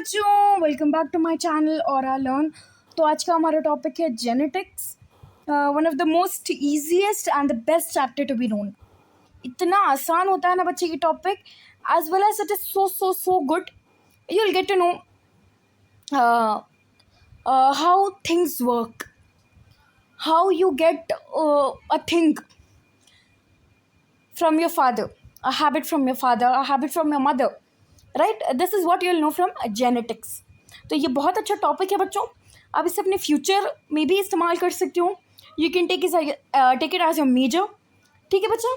बच्चों, welcome back to my channel और I learn. तो आज का हमारा टॉपिक है genetics, one of the most easiest and the best chapter to be known. इतना आसान होता है ना बच्चे ये topic, as well as it is so good. You will get to know how things work, how you get a thing from your father, a habit from your father, a habit from your mother, right? This is what you'll know from genetics. तो ये बहुत अच्छा topic है बच्चों, आप इसे अपने future में भी इस्तेमाल कर सकते हो। You can take it as your major. ठीक है बच्चा,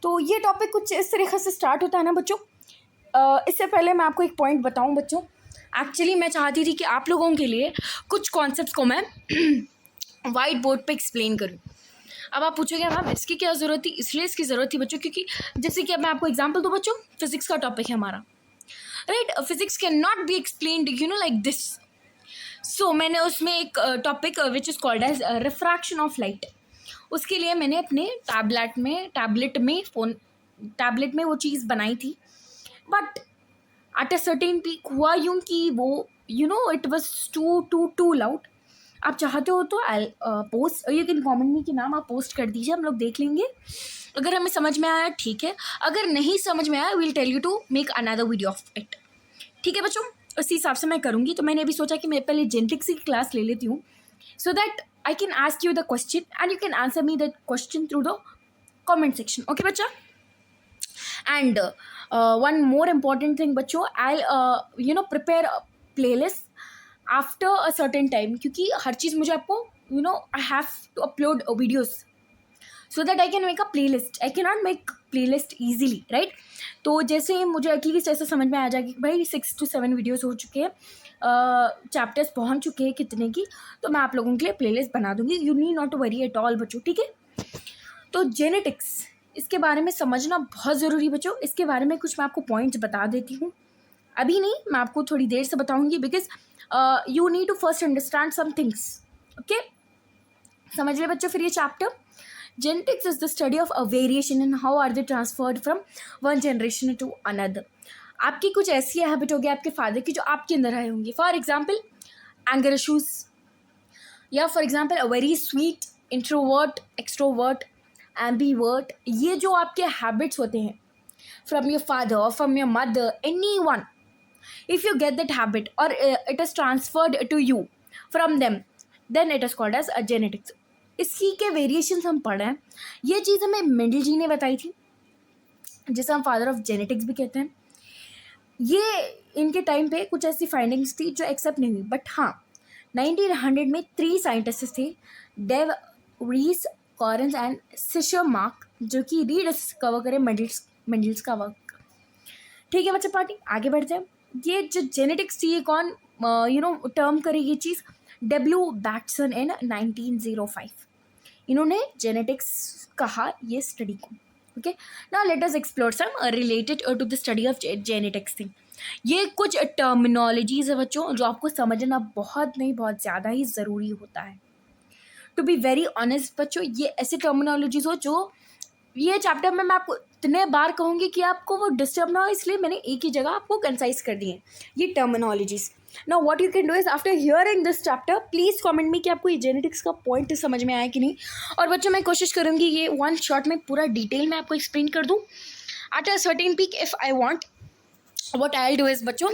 तो ये टॉपिक कुछ इस तरीके से स्टार्ट होता है ना बच्चों। इससे पहले मैं आपको एक पॉइंट बताऊं बच्चों। एक्चुअली मैं चाहती थी कि आप लोगों के लिए कुछ कॉन्सेप्ट्स को मैं वाइट बोर्ड पे एक्सप्लेन करूं। अब आप पूछोगे मैम इसकी क्या ज़रूरत थी? इसलिए इसकी ज़रूरत थी बच्चों क्योंकि जैसे कि अब मैं आपको एग्जांपल दूं बच्चों, फिजिक्स का टॉपिक है हमारा, right? Physics can not be explained like this. So मैंने उसमें एक topic which is called as refraction of light, उसके लिए मैंने अपने टैबलेट में वो चीज़ बनाई थी। But at a certain peak हुआ यूँ कि वो इट वॉज टू लाउड। आप चाहते हो तो I post, you can comment मी कि नाम आप पोस्ट कर दीजिए, हम लोग देख लेंगे। अगर हमें समझ में आया ठीक है, अगर नहीं समझ में आया will tell you to make another video of it. ठीक है बच्चों, उसी हिसाब से मैं करूँगी। तो मैंने अभी सोचा कि मैं पहले जेनेटिक्स की क्लास ले लेती हूँ, so that I can ask you the question and you can answer me that question through the comment section. Okay बच्चा? And one more important thing बच्चों, I prepare playlist after a certain time, क्योंकि हर चीज़ मुझे आपको I have to upload videos so that I can make a playlist. I can not make playlist easily, right? तो जैसे ही मुझे at least ऐसा समझ में आ जाएगी कि भाई 6 to 7 वीडियोज़ हो चुके हैं, चैप्टर्स पहुंच चुके हैं कितने की, तो मैं आप लोगों के लिए प्ले लिस्ट बना दूंगी। You need not to worry at all बच्चों। ठीक है? तो जेनेटिक्स, इसके बारे में समझना बहुत ज़रूरी बच्चों। इसके बारे में कुछ मैं आपको पॉइंट्स बता देती हूँ, अभी नहीं, मैं आपको थोड़ी देर से बताऊंगी, because you need to first understand some things. Okay, समझ ले बच्चों फिर ये चैप्टर। Genetics is the study of a variation in how are they transferred from one generation to another. आपकी कुछ ऐसी हैबिट होगी आपके फादर की जो आपके अंदर आए होंगे। फॉर एग्जाम्पल एंगर इशूज, या for example a very sweet, introvert, extrovert, ambivert. ये जो आपके हैबिट्स होते हैं फ्रॉम योर फादर और from your mother, any one, if you get that habit or it is transferred to you from them, then it is called as a genetics. इसी के variations हम पढ़ रहे हैं। ये चीज़ हमें मेंडल जी ने बताई थी, जिसे हम फादर ऑफ जेनेटिक्स भी कहते हैं। ये इनके टाइम पे कुछ ऐसी फाइंडिंग्स थी जो एक्सेप्ट नहीं हुई, बट हाँ 1900 में 3 साइंटिस्ट थे, de Vries, Correns and Tschermak, जो कि रीडिस्कवर करें मेंडल्स का वर्क। ठीक है बच्चे, पार्टी आगे बढ़ते हैं। ये जो जेनेटिक्स थी ये कौन टर्म करे ये चीज़? डब्ल्यू बैटसन इन 1905 इन्होंने जेनेटिक्स कहा ये स्टडी को। Okay, now let us explore some related to the study of genetics thing. ये कुछ टर्मिनोलॉजीज है बच्चों जो आपको समझना बहुत नहीं बहुत ज़्यादा ही ज़रूरी होता है। टू बी वेरी ऑनेस्ट बच्चों, ये ऐसे टर्मिनोलॉजीज हो जो ये चैप्टर में मैं आपको इतने बार कहूँगी कि आपको वो डिस्टर्ब ना हो, इसलिए मैंने एक ही जगह आपको कंसाइज कर दिए ये terminologies. Now what you can do is after hearing this chapter please comment में कि आपको ये जेनेटिक्स का पॉइंट समझ में आया कि नहीं। और बच्चों मैं कोशिश करूँगी ये वन शॉट में पूरा डिटेल में आपको एक्सप्लेन कर दूँ at a certain peak if I want. what I'll do is बच्चों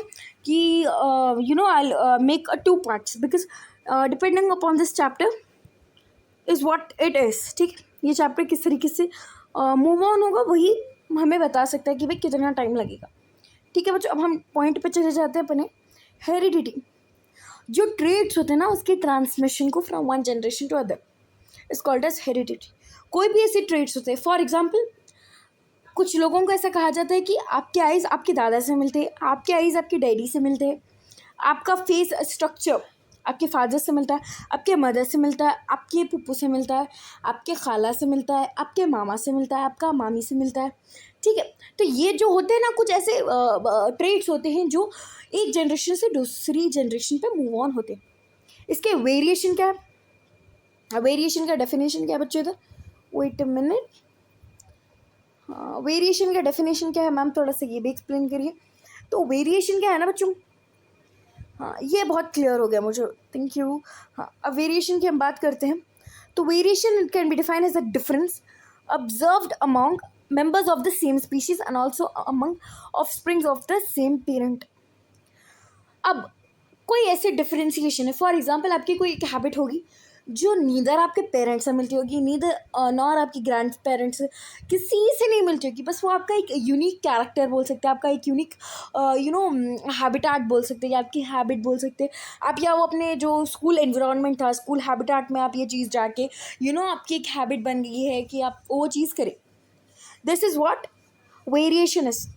कि I'll make a 2 parts because depending upon this chapter is what it is। ठीक, ये चैप्टर किस तरीके से मूव ऑन होगा वही हमें बता सकता है कि भाई कितना टाइम लगेगा। ठीक है बच्चों, अब हम पॉइंट पे चले जाते हैं अपने। हेरिडिटी, जो ट्रेड्स होते हैं ना उसके ट्रांसमिशन को from one generation to other is called as heredity. कोई भी ऐसे ट्रेड्स होते हैं, फॉर एग्जाम्पल कुछ लोगों को ऐसा कहा जाता है कि आपके आइज़ आपके दादा से मिलते हैं, आपके आइज़ आपके डैडी से मिलते हैं, आपका फेस स्ट्रक्चर आपके फादर से मिलता है, आपके मदर से मिलता है, आपके पुप्पू से मिलता है, आपके खाला से मिलता है, आपके मामा से मिलता है, आपका मामी से मिलता है। ठीक है, तो ये जो होते हैं ना कुछ ऐसे ट्रेड्स होते हैं जो एक जनरेशन से दूसरी जनरेशन पे मूव ऑन होते हैं। इसके वेरिएशन क्या है? वेरिएशन का डेफिनेशन क्या है बच्चों? इधर वेट अ मिनट, वेरिएशन का डेफिनेशन क्या है मैम? थोड़ा सा ये भी एक्सप्लेन करिए। तो वेरिएशन क्या है ना बच्चों, हाँ, ये बहुत क्लियर हो गया मुझे, थैंक यू। हाँ, अब वेरिएशन की हम बात करते हैं। तो variation can be defined as a difference observed among members of the same species and also among offsprings of the same parent। अब कोई ऐसे डिफरेंशिएशन है, फॉर एग्जांपल आपकी कोई एक हैबिट होगी जो नीदर आपके पेरेंट्स से मिलती होगी, नीदर नॉर आपकी ग्रैंड पेरेंट्स से, किसी से नहीं मिलती होगी, बस वो आपका एक यूनिक कैरेक्टर बोल सकते हैं, आपका एक यूनिक हैबिटाट बोल सकते हैं, या आपकी हैबिट बोल सकते हैं आप, या वो अपने जो स्कूल एनवायरनमेंट था, स्कूल हैबिटाट में आप ये चीज़ जाके आपकी एक हैबिट बन गई है कि आप वो चीज़ करें। This is what variation is.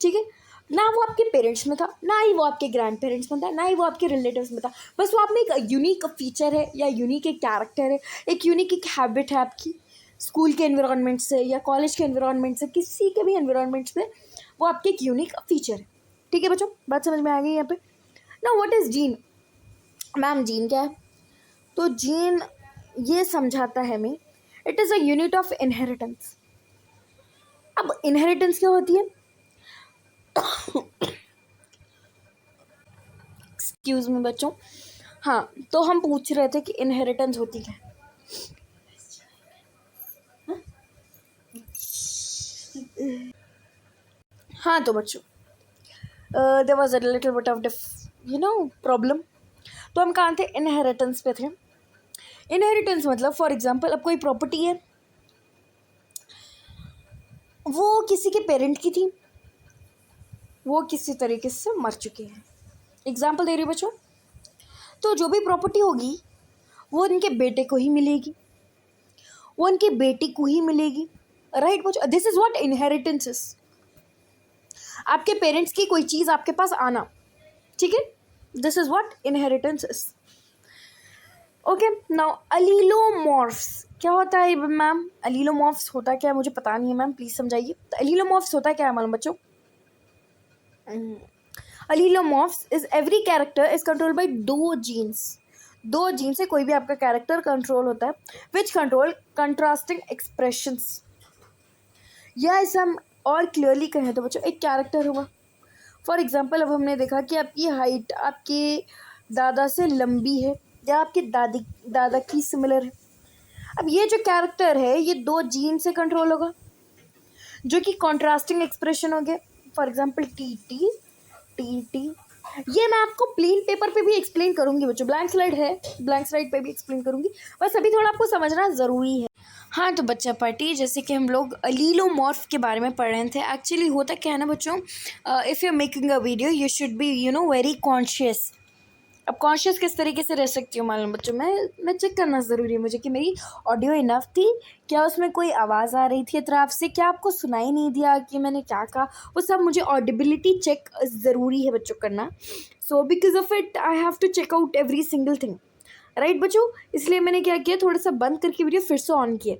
ठीक है, ना वो आपके पेरेंट्स में था, ना ही वो आपके ग्रैंड पेरेंट्स में था, ना ही वो आपके रिलेटिव्स में था, बस वो आप में एक यूनिक फीचर है, या यूनिक एक कैरेक्टर है, एक यूनिक एक हैबिट है आपकी स्कूल के एनवायरनमेंट से या कॉलेज के एनवायरनमेंट से, किसी के भी एनवायरनमेंट से वो आपके एक यूनिक फीचर है। ठीक है बच्चों, बात समझ में आ गई यहाँ पे ना। What is gene? Ma'am gene क्या है? तो जीन ये समझाता है हमें, it is a unit of inheritance. अब इनहेरिटेंस क्या होती है? एक्सक्यूज मी बच्चों, हाँ, तो हम पूछ रहे थे कि इनहेरिटेंस होती क्या है। हाँ तो बच्चों, there was a little bit of problem. तो हम कहाँ थे? इनहेरिटेंस पे थे। इनहेरिटेंस मतलब फॉर एग्जांपल अब कोई प्रॉपर्टी है, वो किसी के पेरेंट की थी, वो किसी तरीके से मर चुके हैं, एग्जाम्पल दे रही हूँ बच्चों। तो जो भी प्रॉपर्टी होगी वो उनके बेटे को ही मिलेगी, वो उनकी बेटी को ही मिलेगी, राइट बच्चों? This is what inheritance is. आपके पेरेंट्स की कोई चीज़ आपके पास आना, ठीक है, this is what inheritance is. Okay, now allelomorphs क्या होता है मैम? अलीलोमॉर्फ्स होता क्या है मुझे पता नहीं है मैम, प्लीज समझाइए। तो अलीलोमॉर्फ्स होता क्या है मालूम बच्चों? Allelomorphs is every character is controlled by दो जीन्स। दो जीन से कोई भी आपका कैरेक्टर कंट्रोल होता है, विच कंट्रोल कंट्रास्टिंग एक्सप्रेशंस। या ऐसा हम और क्लियरली कहें तो बच्चों, एक कैरेक्टर हुआ, फॉर एग्जांपल अब हमने देखा कि आपकी हाइट आपके दादा से लंबी है या आपके दादा की सिमिलर है। अब ये जो कैरेक्टर है ये दो जीन से कंट्रोल होगा, जो कि कॉन्ट्रास्टिंग एक्सप्रेशन हो गया, for example T T T T. ये मैं आपको प्लेन पेपर पे भी एक्सप्लेन करूंगी बच्चों, ब्लैंक स्लाइड है, ब्लैंक स्लाइड पे भी एक्सप्लेन करूंगी, बस अभी थोड़ा आपको समझना ज़रूरी है। हाँ तो बच्चा पार्टी, जैसे कि हम लोग अलीलोमॉर्फ के बारे में पढ़ रहे थे। एक्चुअली होता क्या है ना बच्चों, if you are making a video you should be very conscious. अब कॉन्शियस किस तरीके से रह सकती हूँ मालूम बच्चों, मैं चेक करना ज़रूरी है मुझे कि मेरी ऑडियो इनफ थी, क्या उसमें कोई आवाज़ आ रही थी तरफ से, क्या आपको सुनाई नहीं दिया कि मैंने क्या कहा, वो सब मुझे ऑडिबिलिटी चेक ज़रूरी है बच्चों करना। So because of it I have to check out every single thing, right बच्चों? इसलिए मैंने क्या किया, थोड़ा सा बंद करके वीडियो फिर से ऑन किया।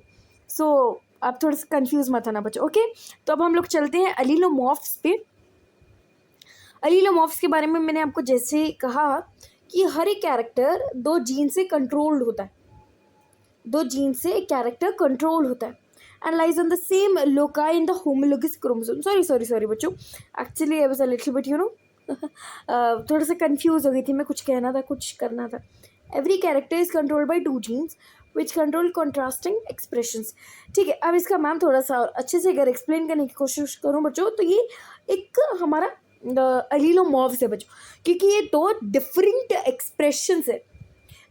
सो आप थोड़ा सा कंफ्यूज मत होना बच्चों, ओके? तो अब हम लोग चलते हैं अलीलोमॉर्फ्स पे। अलीलोमॉर्फ्स के बारे में मैंने आपको जैसे कहा कि हर एक कैरेक्टर दो जीन से कंट्रोल्ड होता है, दो जीन से एक कैरेक्टर कंट्रोल होता है, and lies on the same loci in the homologous chromosome. Sorry बच्चों, actually I was a little bit थोड़ा सा कंफ्यूज हो गई थी, मैं कुछ कहना था कुछ करना था। Every character is controlled by two jeans which control contrasting expressions. ठीक है, अब इसका मैम थोड़ा सा अच्छे से अगर एक्सप्लेन करने की कोशिश करूँ बच्चों, तो ये एक हमारा अलीलोमॉर्फ्स है बच्चों, क्योंकि ये दो डिफरेंट एक्सप्रेशंस है,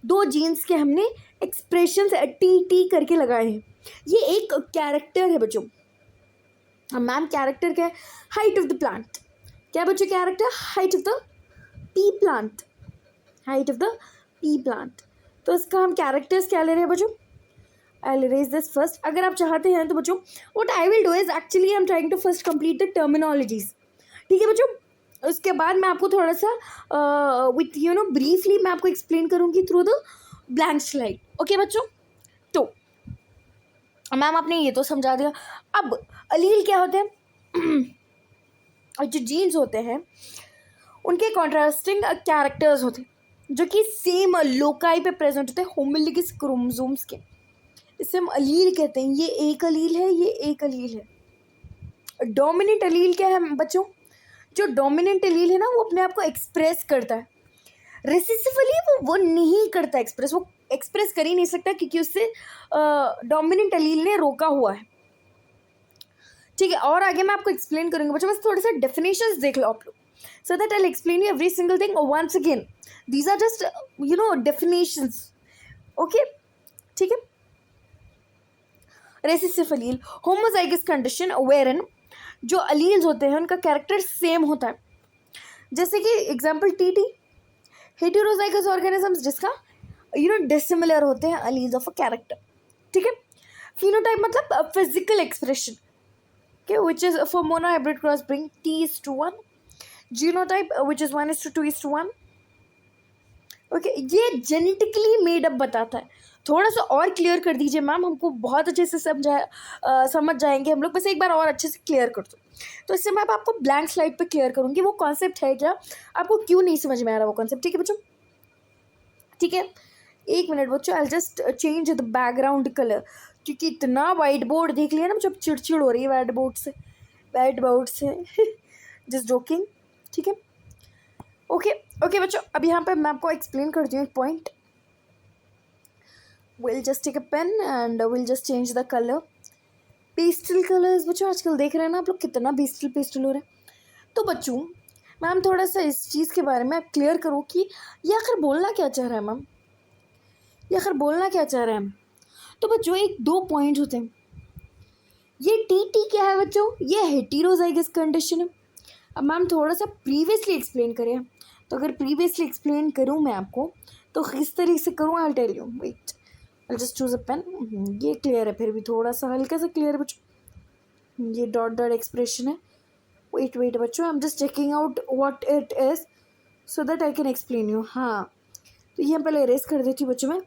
दो जीन्स के हमने एक्सप्रेशंस टी टी करके लगाए हैं। ये एक कैरेक्टर है बच्चों। मैम कैरेक्टर क्या है? Height of the plant. क्या बच्चों character? Height of the pea plant, height of the pea plant. तो इसका हम कैरेक्टर्स क्या ले रहे हैं बच्चों? I will erase this first. अगर आप चाहते हैं तो बच्चों what I will do is actually I am trying to first complete the terminologies. ठीक है बच्चों, उसके बाद मैं आपको थोड़ा सा विथ ब्रीफली मैं आपको एक्सप्लेन करूँगी through the blank slide. Okay बच्चों, तो मैम आपने ये तो समझा दिया। अब अलील क्या होते हैं? जो जीन्स होते हैं उनके कॉन्ट्रास्टिंग कैरेक्टर्स होते हैं जो कि सेम लोकाई पे प्रेजेंट होते हैं होमोलोगस क्रोमोसोम्स के, इसे हम अलील कहते हैं। ये एक अलील है, ये एक अलील है। डोमिनेंट अलील क्या है बच्चों? जो डोमिनेंट अलील है ना वो अपने आप को एक्सप्रेस करता है, रिसेसिवली वो नहीं करता एक्सप्रेस, वो एक्सप्रेस कर ही नहीं सकता क्योंकि उससे डोमिनेंट अलील ने रोका हुआ है। ठीक है, और आगे मैं आपको एक्सप्लेन करूंगा बच्चों, बस थोड़े से डेफिनेशंस देख लो आप लोग, so that I will explain you every single thing once again. These are just definitions, okay. ठीक है, recessive allele, homozygous condition wherein जो अलील्स होते हैं उनका कैरेक्टर सेम होता है, जैसे कि एग्जाम्पल टीटी, हेटेरोजाइगस ऑर्गेनिजम्स जिसका डिसिमिलर होते हैं अलील्स ऑफ अ कैरेक्टर। ठीक है, फिनोटाइप मतलब physical expression, okay, which is for monohybrid cross bring T:1, genotype which is 1:2:1, okay. ये जेनेटिकली मेड अप बताता है। थोड़ा सा और क्लियर कर दीजिए मैम, हमको बहुत अच्छे से समझ जाएंगे हम लोग, बस एक बार और अच्छे से क्लियर कर दो। तो इससे मैं आपको ब्लैंक स्लाइड पे क्लियर करूँगी वो कॉन्सेप्ट है क्या, आपको क्यों नहीं समझ में आ रहा वो कॉन्सेप्ट। ठीक है बच्चों, ठीक है, एक मिनट बच्चों, I just change the background colour, क्योंकि इतना वाइट बोर्ड देख लिया ना जब चिड़चिड़ हो रही है वाइट बोर्ड से जस्ट जोकिंग। ठीक है, ओके बच्चों, अब यहाँ पे मैं आपको एक्सप्लेन करती हूँ एक point. Will just take a pen and will just change the colour, pastel colours बच्चों आजकल देख रहे हैं ना आप लोग कितना पेस्टल हो रहा है। तो बच्चों मैम थोड़ा सा इस चीज़ के बारे में आप क्लियर करो कि ये आखिर बोलना क्या चाह रहा है मैम, ये आखिर बोलना क्या चाह रहा है। तो बच्चों एक दो पॉइंट होते हैं, ये टी क्या है बच्चों, ये हेटेरोजाइगस कंडीशन है। अब मैम थोड़ा सा प्रीवियसली एक्सप्लेन करें, तो अगर प्रीवियसली एक्सप्लेन करूँ मैं आपको तो किस तरीके से करूँ, I tell you, wait I just choose a pen. ये क्लियर है, फिर भी थोड़ा सा हल्का सा क्लियर है बच्चों, ये डॉट एक्सप्रेशन है। वेट बच्चों, I am just checking out what it is so that I can explain you. हाँ, तो ये हम पहले इरेज कर देती हूँ बच्चों में,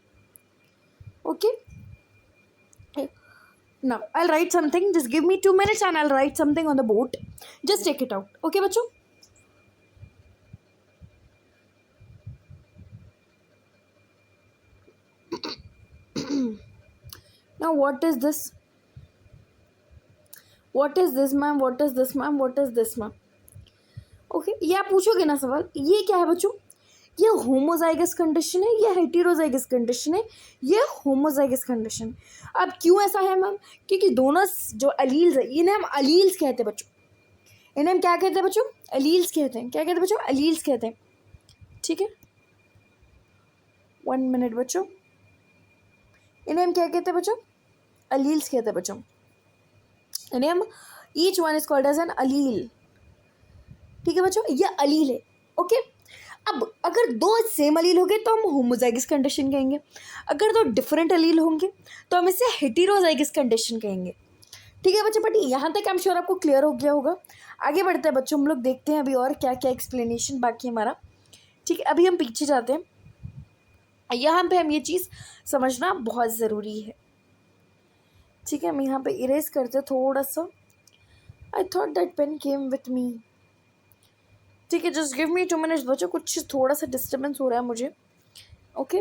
okay. Now I'll write something, just give me 2 minutes and I'll write something on the board, just check it out, okay बच्चों। Now what is this ma'am, what is this ma'am, okay, ये आप पूछोगे ना सवाल, ये क्या है बच्चों, ये होमोजाइगस कंडीशन है, ये हेटेरोजाइगस कंडीशन है, ये होमोजाइगस कंडीशन। अब क्यों ऐसा है मैम, क्योंकि दोनों जो अलील्स है इन्हें हम अलील्स कहते हैं बच्चों, इन्हें हम क्या कहते हैं बच्चों, अलील्स कहते हैं। क्या कहते हैं बच्चों, अलील्स कहते हैं। ठीक है, 1 मिनट बच्चों, इन्हें हम क्या कहते हैं बच्चों, अलील्स कहते हैं बच्चों, इन्हें हम each one is called as an allele. ठीक है बच्चों, ये अलील है, ओके। अब अगर दो सेम अलील होंगे तो हम होमोजाइगस कंडीशन कहेंगे, अगर दो डिफरेंट अलील होंगे तो हम इसे हेटेरोजाइगस कंडीशन कहेंगे। ठीक है बच्चों, बट यहाँ तक आई एम श्योर आपको क्लियर हो गया होगा। आगे बढ़ते हैं बच्चों, हम लोग देखते हैं अभी और क्या क्या एक्सप्लेनेशन बाकी हमारा। ठीक है, अभी हम पीछे जाते हैं, यहाँ पे हम ये चीज़ समझना बहुत ज़रूरी है। ठीक है, हम यहाँ पे इरेज करते हैं थोड़ा सा, I thought that pain came with me. ठीक है, जस्ट गिव मी 2 मिनट्स बच्चों, कुछ थोड़ा सा डिस्टर्बेंस हो रहा है मुझे, ओके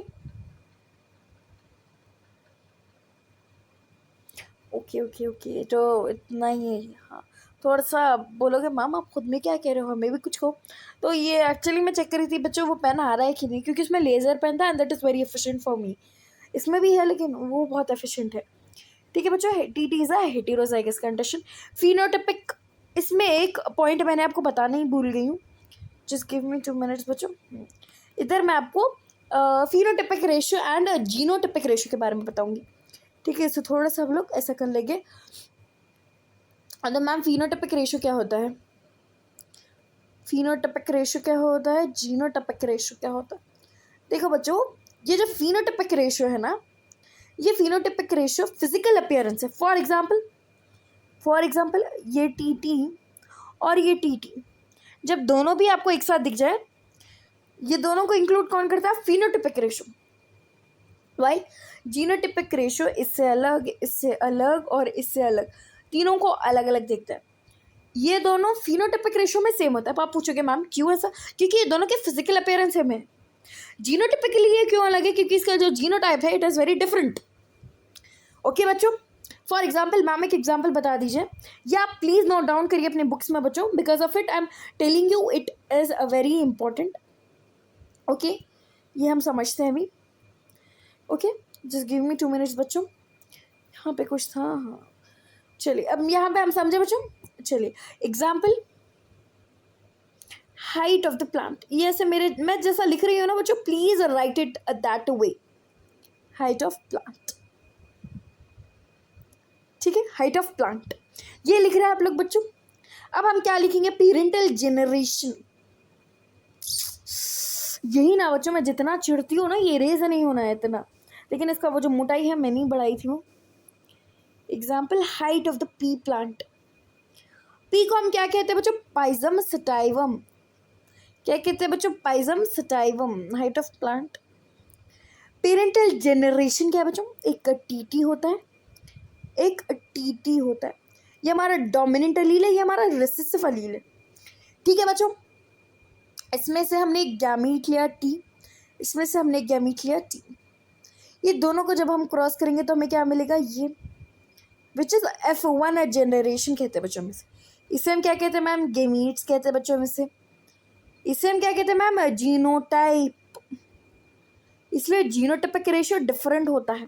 ओके, तो इतना ही है। हाँ, थोड़ा सा बोलोगे मैम आप खुद में क्या कह रहे हो, हमें भी कुछ कहो। तो ये एक्चुअली मैं चेक कर रही थी बच्चों वो पेन आ रहा है कि नहीं, क्योंकि इसमें लेज़र पेन था and that is very efficient for me. इसमें भी है लेकिन वो बहुत एफिशिएंट है। ठीक है बच्चों, T is a heterozygous condition. Phenotypic, इसमें एक पॉइंट मैंने आपको बताना ही भूल गई हूँ, जस्ट गिव मी 2 मिनट्स बच्चों। इधर मैं आपको phenotypic ratio and genotypic ratio के बारे में बताऊंगी। ठीक है, इससे थोड़ा सा हम लोग ऐसा कर लेंगे। तो मैम फिनोटाइपिक रेशियो क्या होता है, फिनोटाइपिक रेशियो क्या होता है, जीनोटाइपिक रेशियो क्या होता है। देखो बच्चों, ये जो फिनोटाइपिक रेशियो है ना, ये फिनोटाइपिक रेशियो फिजिकल अपीयरेंस है। फॉर एग्जाम्पल ये टी और ये टी, जब दोनों भी आपको एक साथ दिख जाए, ये दोनों को इंक्लूड कौन करता है, phenotypic ratio. While genotypic ratio इससे अलग और इससे अलग, तीनों को अलग अलग देखता है। ये दोनों फिनोटाइपिक रेशियो में सेम होता है। अब आप पूछोगे मैम क्यों ऐसा, क्योंकि ये दोनों के फिजिकल अपीयरेंस सेम है। जीनोटाइपिकली ये क्यों अलग है, क्योंकि इसका जो जीनोटाइप है it is very different. Okay बच्चों, फॉर एग्जाम्पल मैम एक एग्जाम्पल बता दीजिए, या आप प्लीज़ नोट डाउन करिए अपने बुक्स में बच्चों, because of it I am telling you, it is a very important. Okay, ये हम समझते हैं अभी। Okay, just give me 2 minutes बच्चों। यहाँ पे कुछ था, हाँ चलिए अब यहाँ पे हम समझे बच्चों। चलिए example, height of the plant, ये ऐसे मेरे मैं जैसा लिख रही हूँ ना बच्चों, please right it that way, height of plant. ठीक है, हाइट ऑफ प्लांट ये लिख रहे हैं आप लोग बच्चों। अब हम क्या लिखेंगे, पेरेंटल जनरेशन। यही ना बच्चों, मैं जितना चिढ़ती हूँ ना, ये रेज नहीं होना है इतना, लेकिन इसका वो जो मोटाई है मैं नहीं बढ़ाई थी वो। Example, height of the pea plant. P को हम क्या कहते हैं बच्चों, पाइजम सटाइवम। क्या कहते हैं बच्चों, Pisum sativum, height of plant. Parental generation क्या है बच्चों, एक टीटी होता है, एक टीटी होता है। ये हमारा डोमिनेंट अलील है, ये हमारा रिसेसिव अलील है। ठीक है बच्चों, इसमें से हमने एक गैमीट लिया टी, इसमें से हमने एक गैमीट लिया टी। ये दोनों को जब हम क्रॉस करेंगे तो हमें क्या मिलेगा, ये विच इज F1 जनरेशन कहते हैं बच्चों में से। इसे हम क्या कहते हैं मैम, गैमीट्स कहते हैं बच्चों में से। इसे हम क्या कहते हैं मैम, जीनोटाइप। इसलिए जीनोटाइपिक रेशियो डिफरेंट होता है।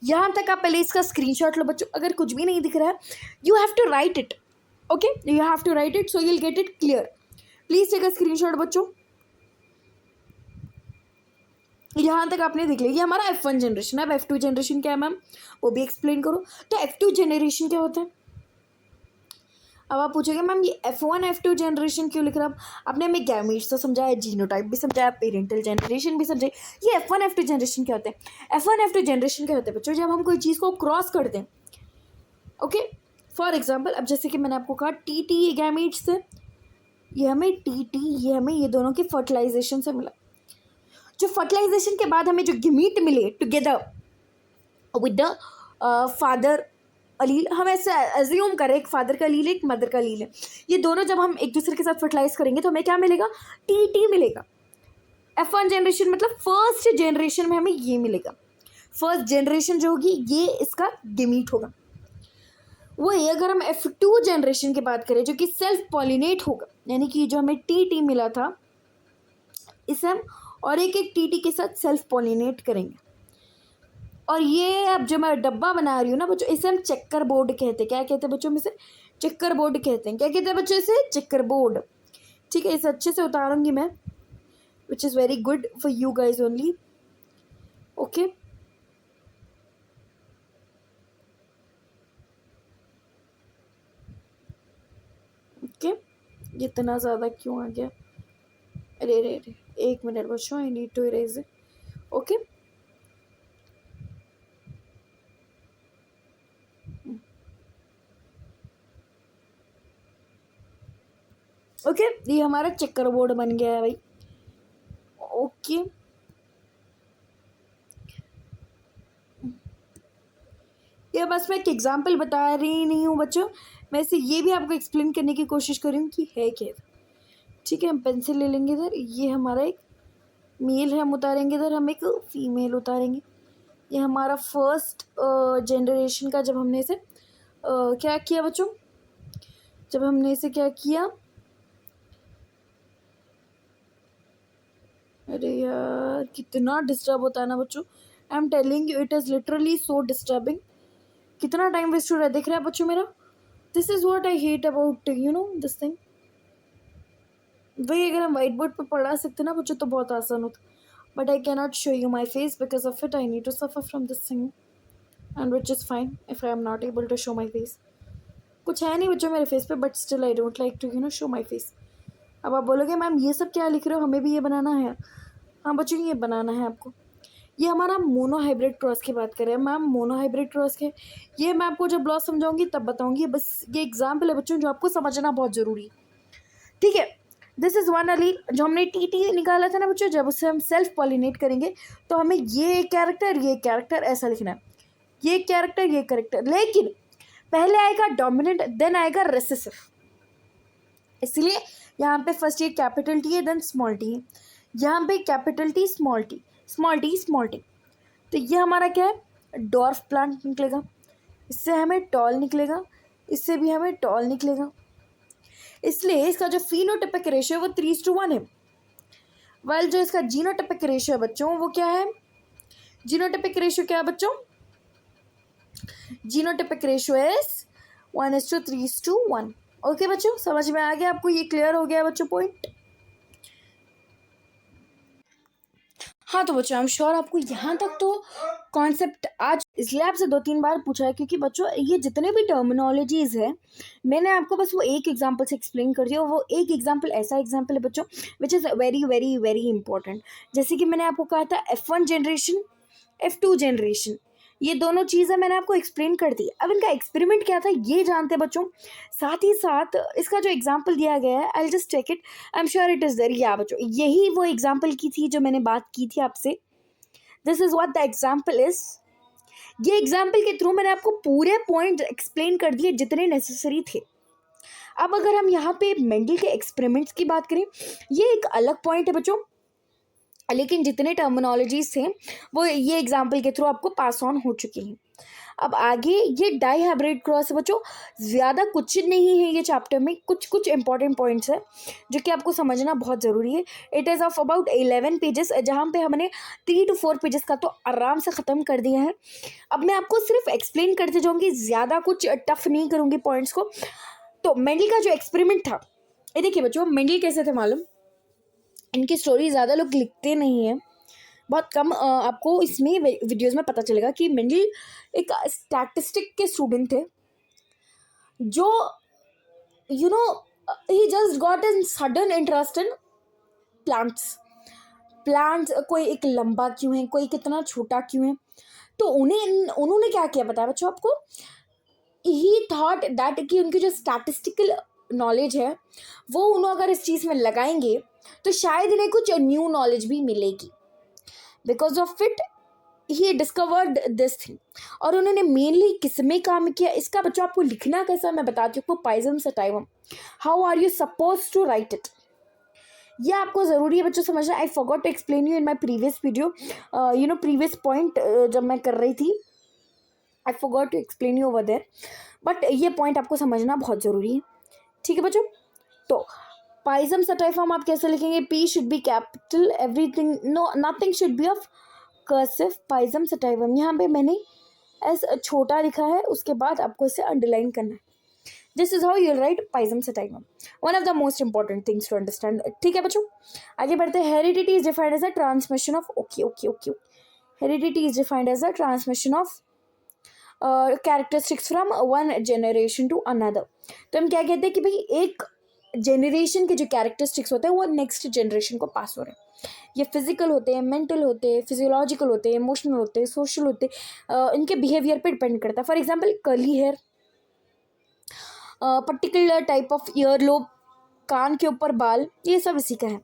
यहाँ तक आप पहले इसका स्क्रीनशॉट लो बच्चों, अगर कुछ भी नहीं दिख रहा है you have to write it. Okay, you have to write it so you will get it clear. Please take a screenshot बच्चों। यहाँ तक आपने देख लिया, ये हमारा F1 जनरेशन है। अब F2 जनरेशन क्या है मैम, वो भी एक्सप्लेन करो। तो F2 जनरेशन क्या होता है। अब आप पूछेंगे मैम ये F1 F2 जनरेशन क्यों लिख रहा है। आपने हमें गैमीट्स तो समझाया, जीनोटाइप भी समझाया, पेरेंटल जनरेशन भी समझाई। ये F1 F2 जनरेशन क्या होते हैं। F1 F2 जनरेशन क्या होते हैं बच्चों, जब हम कोई चीज़ को क्रॉस करते हैं। ओके, फॉर एग्जाम्पल, अब जैसे कि मैंने आपको कहा टी ये गैमीट्स से, ये हमें टी ये हमें ये दोनों की फर्टिलाइजेशन से मिला। जो फर्टिलाइजेशन के बाद हमें जो गैमीट मिले टुगेदर विद द फादर अलील, हम ऐसे एज्यूम करें एक फादर का अलील है, एक मदर का अलील है। ये दोनों जब हम एक दूसरे के साथ फर्टिलाइज करेंगे तो हमें क्या मिलेगा, टी मिलेगा। F1 जनरेशन मतलब फर्स्ट जनरेशन में हमें ये मिलेगा। फर्स्ट जनरेशन जो होगी ये इसका गैमीट होगा। वही अगर हम F2 जनरेशन की बात करें जो कि सेल्फ पॉलिनेट होगा, यानी कि जो हमें टी मिला था इसे हम और एक एक टी के साथ सेल्फ पॉलिनेट करेंगे। और ये अब जो मैं डब्बा बना रही हूँ ना बच्चों, इसे हम चेकर बोर्ड कहते हैं। क्या कहते हैं बच्चों में से, चेकर बोर्ड कहते हैं। क्या कहते हैं बच्चों इसे, चेकर बोर्ड। ठीक है, इसे अच्छे से उतारूंगी मैं, which is very good for you guys only. Okay, okay, इतना ज़्यादा क्यों आ गया, अरे रे रे, एक मिनट बच्चों, I need to erase it. Okay, okay, ये हमारा चेकर बोर्ड बन गया है भाई। ओके, ये बस मैं एक एग्जांपल बता रही नहीं हूँ बच्चों, मैं इसे ये भी आपको एक्सप्लेन करने की कोशिश कर रही हूँ कि है क्या। ठीक है, हम पेंसिल ले लेंगे इधर, ये हमारा एक मेल है, हम उतारेंगे इधर, हम एक फीमेल उतारेंगे। ये हमारा फर्स्ट जनरेशन का, जब हमने इसे क्या किया बच्चों, जब हमने इसे क्या किया, अरे यार कितना डिस्टर्ब होता है ना बच्चों, I am telling you it is literally so disturbing. कितना टाइम वेस्ट हो रहा है, देख रहे हैं बच्चों मेरा। This is what I hate about you know this thing. वही अगर हम वाइट बोर्ड पर पढ़ा सकते ना बच्चों तो बहुत आसान होता, but I can not show you my face because of it I need to suffer from this thing, and which is fine if I am not able to show my face. कुछ है नहीं बच्चों मेरे face पे, but still I don't like to show my face. अब आप बोलोगे ma'am ये सब क्या लिख रहे हो, हमें भी ये बनाना है। हाँ बच्चों, ये बनाना है आपको। ये हमारा मोनो हाइब्रिड क्रॉस की बात करें मैम, मोनो हाइब्रिड क्रॉस के ये मैं आपको जब लॉ समझाऊंगी तब बताऊंगी। बस ये एग्जाम्पल है बच्चों जो आपको समझना बहुत ज़रूरी। ठीक है, दिस इज़ वन अलील। जो हमने टी निकाला था ना बच्चों, जब उससे हम सेल्फ पॉलिनेट करेंगे तो हमें ये कैरेक्टर ऐसा लिखना है, ये कैरेक्टर, लेकिन पहले आएगा डोमिनेंट देन आएगा रेसेसिव। इसलिए यहाँ पे फर्स्ट ये कैपिटल टी है देन स्मॉल टी है, यहाँ पे capital T small T small T small T. तो ये हमारा क्या है, डॉर्फ प्लांट निकलेगा, इससे हमें टॉल निकलेगा, इससे भी हमें टॉल निकलेगा। इसलिए इसका जो फिनोटाइपिक रेशियो है वो 3:1 है। वेल जो इसका जीनोटाइपिक रेशियो है बच्चों वो क्या है, जीनोटाइपिक रेशियो क्या है बच्चों, जीनोटाइपिक रेशियो इज 1:3:1। ओके बच्चों, समझ में आ गया आपको, ये क्लियर हो गया बच्चों पॉइंट। हाँ तो बच्चों आई एम श्योर आपको यहाँ तक तो कॉन्सेप्ट आज इसलिए आपसे 2-3 बार पूछा है क्योंकि बच्चों ये जितने भी टर्मिनोलॉजीज है मैंने आपको बस वो एक एग्जांपल से एक्सप्लेन कर दिया। वो एक एग्जांपल ऐसा एग्जांपल है बच्चों which is very very very important. जैसे कि मैंने आपको कहा था F1 जनरेशन F2 जनरेशन, ये दोनों चीज़ें मैंने आपको एक्सप्लेन कर दी। अब इनका एक्सपेरिमेंट क्या था ये जानते हैं बच्चों, साथ ही साथ इसका जो एग्जाम्पल दिया गया है I just take it, I am sure it is there. या बच्चों यही वो एग्जाम्पल की थी जो मैंने बात की थी आपसे, this is what the example is. ये एग्जाम्पल के थ्रू मैंने आपको पूरे पॉइंट एक्सप्लेन कर दिए जितने नेसेसरी थे। अब अगर हम यहाँ पे मेंडल के एक्सपेरिमेंट्स की बात करें, ये एक अलग पॉइंट है बच्चों, लेकिन जितने टर्मिनोलॉजीज थे वो ये एग्जाम्पल के थ्रू आपको पास ऑन हो चुके हैं। अब आगे ये डाई हाइब्रिड क्रॉस है बच्चों, ज़्यादा कुछ नहीं है ये चैप्टर में, कुछ कुछ इंपॉर्टेंट पॉइंट्स है जो कि आपको समझना बहुत ज़रूरी है। It is of about 11 pages, जहाँ पे हमने 3 to 4 पेजेस का तो आराम से ख़त्म कर दिया है। अब मैं आपको सिर्फ एक्सप्लेन करते जाऊँगी, ज़्यादा कुछ टफ नहीं करूँगी पॉइंट्स को। तो मेंडल का जो एक्सपेरिमेंट था, ये देखिए बच्चों मेंडल कैसे थे मालूम, इनकी स्टोरी ज़्यादा लोग लिखते नहीं हैं, बहुत कम आपको इसमें वीडियोस में पता चलेगा कि मेंडल एक स्टैटिस्टिक के स्टूडेंट थे जो you know he just got an sudden interest in plants. Plants कोई एक लंबा क्यों है, कोई कितना छोटा क्यों है, तो उन्होंने क्या किया पता है बच्चों आपको, ही थॉट दैट कि उनकी जो स्टैटिस्टिकल नॉलेज है वो उन्होंने अगर इस चीज़ में लगाएंगे तो शायद इन्हें कुछ न्यू नॉलेज भी मिलेगी। Because of it he discovered this thing. और उन्होंने मेनली किस में काम किया इसका बच्चों आपको लिखना कैसा मैं बताती हूँ, Pisum sativum, how are you suppose to write it, ये आपको ज़रूरी है बच्चों समझना। I forgot to explain you in my previous video, previous point जब मैं कर रही थी, I forgot to explain you over there, but ये पॉइंट आपको समझना बहुत ज़रूरी है, ठीक है बच्चों। तो पाइजम सटाइफॉर्म आप कैसे लिखेंगे, P should be capital, everything no nothing should be of cursive, Pisum sativum यहाँ पे मैंने एस छोटा लिखा है, उसके बाद आपको इसे अंडरलाइन करना है। This is how you write Pisum sativum, one of the most important things to understand, ठीक है बच्चों। आगे बढ़ते हैं। Heredity is defined as a transmission of okay heredity is defined as a transmission of characteristics from one generation to another. तो हम क्या कहते हैं कि भाई एक जनरेशन के जो कैरेक्टरिस्टिक्स होते हैं वो नेक्स्ट जनरेशन को पास हो रहे हैं। ये फिजिकल होते हैं, मेंटल होते हैं, फिजियोलॉजिकल होते हैं, इमोशनल होते हैं, सोशल होते हैं, इनके बिहेवियर पे डिपेंड करता है। For example curly hair, particular type of ear lobe, कान के ऊपर बाल, ये सब इसी का है,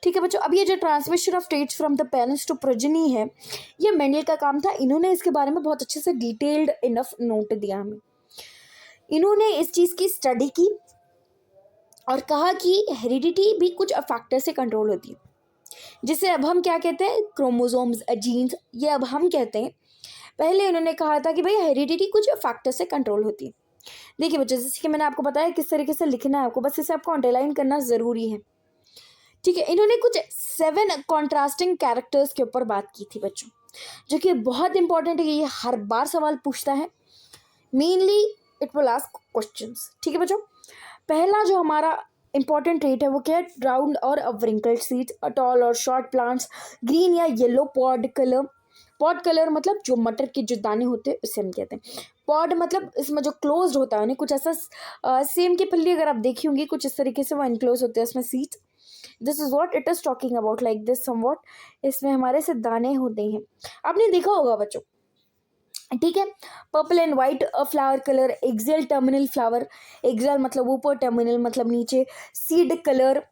ठीक है बच्चों। अब ये जो transmission of traits from the parents to progeny है, ये मेंडल का काम था। इन्होंने इसके बारे में बहुत अच्छे से डिटेल्ड इनफ नोट दिया हमें। इन्होंने इस चीज़ की स्टडी की और कहा कि हेरिडिटी भी कुछ फैक्टर से कंट्रोल होती है, जिसे अब हम क्या कहते हैं, क्रोमोसोम्स, जीन्स, ये अब हम कहते हैं। पहले उन्होंने कहा था कि भाई हेरिडिटी कुछ फैक्टर से कंट्रोल होती है। देखिए बच्चों जैसे कि मैंने आपको बताया किस तरीके से लिखना है आपको, बस इसे आपको अंडरलाइन करना ज़रूरी है, ठीक है। इन्होंने कुछ 7 कॉन्ट्रास्टिंग कैरेक्टर्स के ऊपर बात की थी बच्चों, जो कि बहुत इंपॉर्टेंट है, ये हर बार सवाल पूछता है, mainly it will ask questions, ठीक है बच्चों। पहला जो हमारा इंपॉर्टेंट ट्रेट है वो क्या है, राउंड और व्रिंकल्ड सीड्स, टॉल और शॉर्ट प्लांट्स, ग्रीन या yellow pod colour. Pod colour मतलब जो मटर के जो दाने होते हैं उसे हम कहते हैं पॉड, मतलब इसमें जो क्लोज्ड होता है उन्हें कुछ ऐसा सेम की पल्ली अगर आप देखी होंगी कुछ इस तरीके से वो इनक्लोज होते हैं उसमें seeds. This is what it is talking about, like this somewhat, इसमें हमारे से दाने होते हैं, आपने देखा होगा बच्चों, ठीक है। Purple and white flower colour, axial terminal flower, axial मतलब ऊपर, टर्मिनल मतलब नीचे, सीड कलर,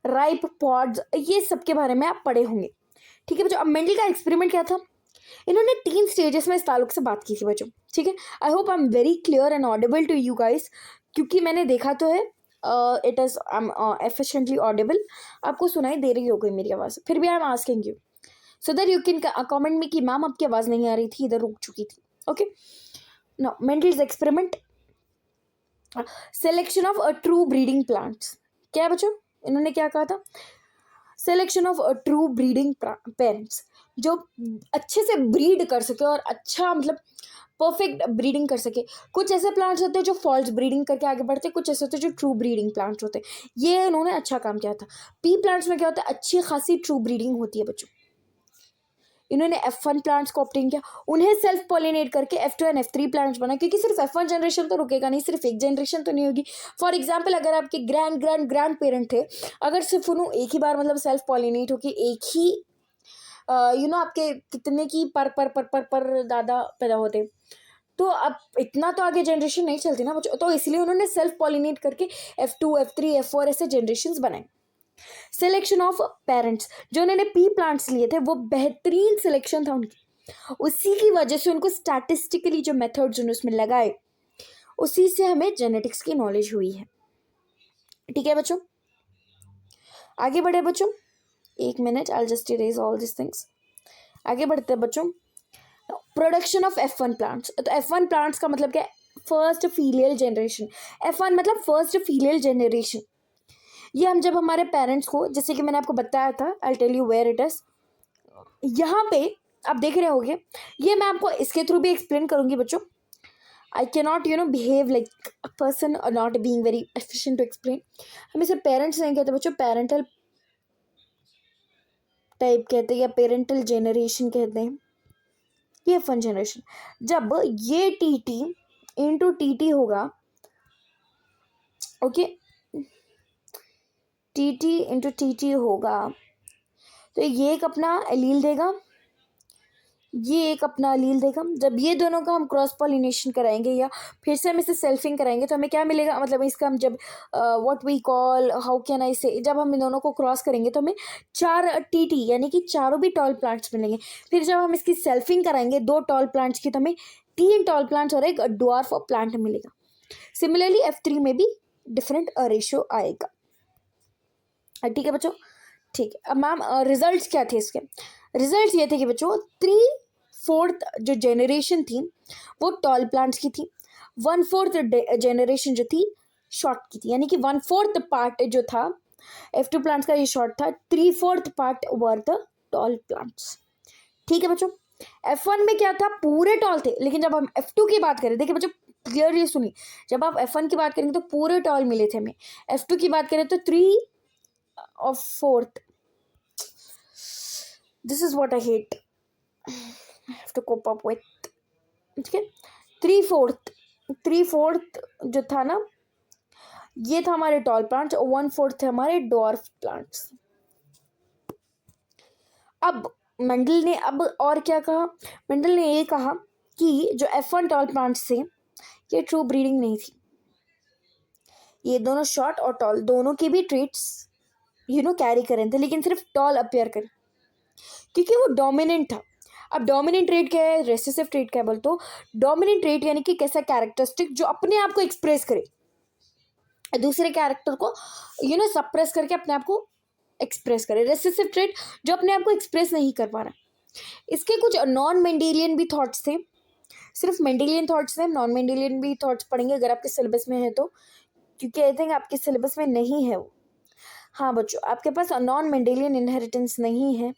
राइप पॉड्स, ये सब के बारे में आप पढ़े होंगे, ठीक है बच्चों। अब मेंडल का एक्सपेरिमेंट क्या था, इन्होंने 3 स्टेजेस में इस ताल्लुक से बात की थी बच्चों, ठीक है। I hope I am very clear and audible to you guys, क्योंकि मैंने देखा तो है, it is I am efficiently audible, आपको सुनाई दे रही हो गई मेरी आवाज़, फिर भी I am asking you so that you can comment में कि मैम आपकी आवाज़ नहीं आ रही थी, इधर रुक चुकी थी, okay. Now Mendel's experiment, selection of true breeding plants, क्या है बच्चों, इन्होंने क्या कहा था, selection of true breeding parents, जो अच्छे से ब्रीड कर सके और अच्छा मतलब परफेक्ट ब्रीडिंग कर सके। कुछ ऐसे प्लांट्स होते हैं जो फॉल्स ब्रीडिंग करके आगे बढ़ते हैं, कुछ ऐसे होते हैं जो ट्रू ब्रीडिंग प्लांट्स होते हैं। ये इन्होंने अच्छा काम किया था। पी प्लांट्स में क्या होता है, अच्छी खासी ट्रू ब्रीडिंग होती है बच्चों। इन्होंने F1 प्लांट्स को ऑब्टेन किया, उन्हें सेल्फ पॉलिनेट करके F2 एंड F3 प्लांट्स बना, क्योंकि सिर्फ F1 जनरेशन तो रुकेगा नहीं, सिर्फ एक जनरेशन तो नहीं होगी। फॉर एग्जाम्पल, अगर आपके ग्रैंड ग्रैंड ग्रैंड पेरेंट थे, अगर सिर्फ उन्होंने एक ही बार मतलब सेल्फ पॉलिनेट होके एक ही आपके कितने की पर दादा पैदा होते, तो अब इतना तो आगे जनरेशन नहीं चलती ना बच्चों, तो इसलिए उन्होंने सेल्फ पॉलिनेट करके F2 F3 F4 ऐसे जनरेशन्स बनाए। सिलेक्शन ऑफ पेरेंट्स, जो उन्होंने पी प्लांट्स लिए थे वो बेहतरीन सिलेक्शन था उनकी, उसी की वजह से उनको स्टैटिस्टिकली जो मेथड्स उन्होंने उसमें लगाए, उसी से हमें जेनेटिक्स की नॉलेज हुई है। ठीक है बच्चों, आगे बढ़े बच्चों, 1 minute, I just erase all this things. आगे बढ़ते हैं बच्चों। प्रोडक्शन ऑफ F1 प्लांट्स, तो F1 प्लांट्स का मतलब क्या है, फर्स्ट फीमेल जनरेशन। F1 मतलब फर्स्ट फीमेल जनरेशन। ये हम जब हमारे पेरेंट्स को, जैसे कि मैंने आपको बताया था, I tell you where it is, यहाँ पे आप देख रहे होगे, ये मैं आपको इसके थ्रू भी एक्सप्लेन करूंगी बच्चों। I can not behave like a person और not being very efficient to explain. हम इसे पेरेंट्स नहीं कहते बच्चों, पेरेंटल टाइप कहते हैं या पेरेंटल जेनरेशन कहते हैं। ये फन जनरेशन, जब ये टी इंटू टी होगा, ओके, टी इंटू टी होगा, तो ये एक अपना एलील देगा, ये एक अपना एलील देगा। जब ये दोनों का हम क्रॉस पॉलिनेशन कराएंगे या फिर से हम इसे सेल्फिंग कराएंगे, तो हमें क्या मिलेगा, मतलब इसका हम जब what we call, how can I say, जब हम इन दोनों को क्रॉस करेंगे तो हमें 4 टी यानी कि चारों भी टॉल प्लांट्स मिलेंगे। फिर जब हम इसकी सेल्फिंग कराएंगे 2 टॉल प्लांट्स की, तो हमें 3 टॉल प्लांट्स और एक ड्वार्फ प्लांट मिलेगा। सिमिलरली F3 में भी डिफरेंट रेशियो आएगा। ठीक है बच्चों, ठीक है। अब मैम रिजल्ट्स क्या थे इसके, रिजल्ट्स ये थे कि बच्चों 3/4 जो जेनरेशन थी वो टॉल प्लांट्स की थी, 1/4 जेनरेशन जो थी शॉर्ट की थी, यानी कि 1/4 पार्ट जो था F2 प्लांट्स का ये शॉर्ट था, 3/4 part were the tall plants. ठीक है बच्चों, F1 में क्या था, पूरे टॉल थे, लेकिन जब हम F2 की बात करें, देखिए बच्चों क्लियरली सुनिए, जब आप F1 की बात करेंगे तो पूरे टॉल मिले थे हमें, F2 की बात करें तो 3/4। This is what I hate. I have to cope up with. ठीक है, 3/4 जो था ना, ये था हमारे टॉल प्लांट्स और 1/4 थे हमारे डॉर्फ प्लांट्स। अब मेंडल ने अब और क्या कहा, मेंडल ने ये कहा कि जो F1 टॉल प्लांट्स थे ये ट्रू ब्रीडिंग नहीं थी, ये दोनों शॉर्ट और टॉल दोनों के भी ट्रेट्स कैरी कर रहे थे, लेकिन सिर्फ टॉल अपियर करे क्योंकि वो डोमिनेंट था। अब डोमिनेंट ट्रेट क्या है, रेसेसिव ट्रेट क्या है, बोल तो डोमिनेंट ट्रेट यानी कि कैसा कैरेक्टरिस्टिक जो अपने आप को एक्सप्रेस करे, दूसरे कैरेक्टर को सप्रेस करके अपने आप को एक्सप्रेस करे। रेसेसिव ट्रेट जो अपने आप को एक्सप्रेस नहीं कर पा रहा। इसके कुछ नॉन मेंडेलियन भी थॉट्स थे, सिर्फ मेंडेलियन थॉट्स थे, नॉन मेंडेलियन भी थॉट्स पढ़ेंगे अगर आपके सिलेबस में है तो, क्योंकि आई थिंक आपके सिलेबस में नहीं है वो। हाँ बच्चों, आपके पास नॉन मेंडेलियन इनहेरिटेंस नहीं है,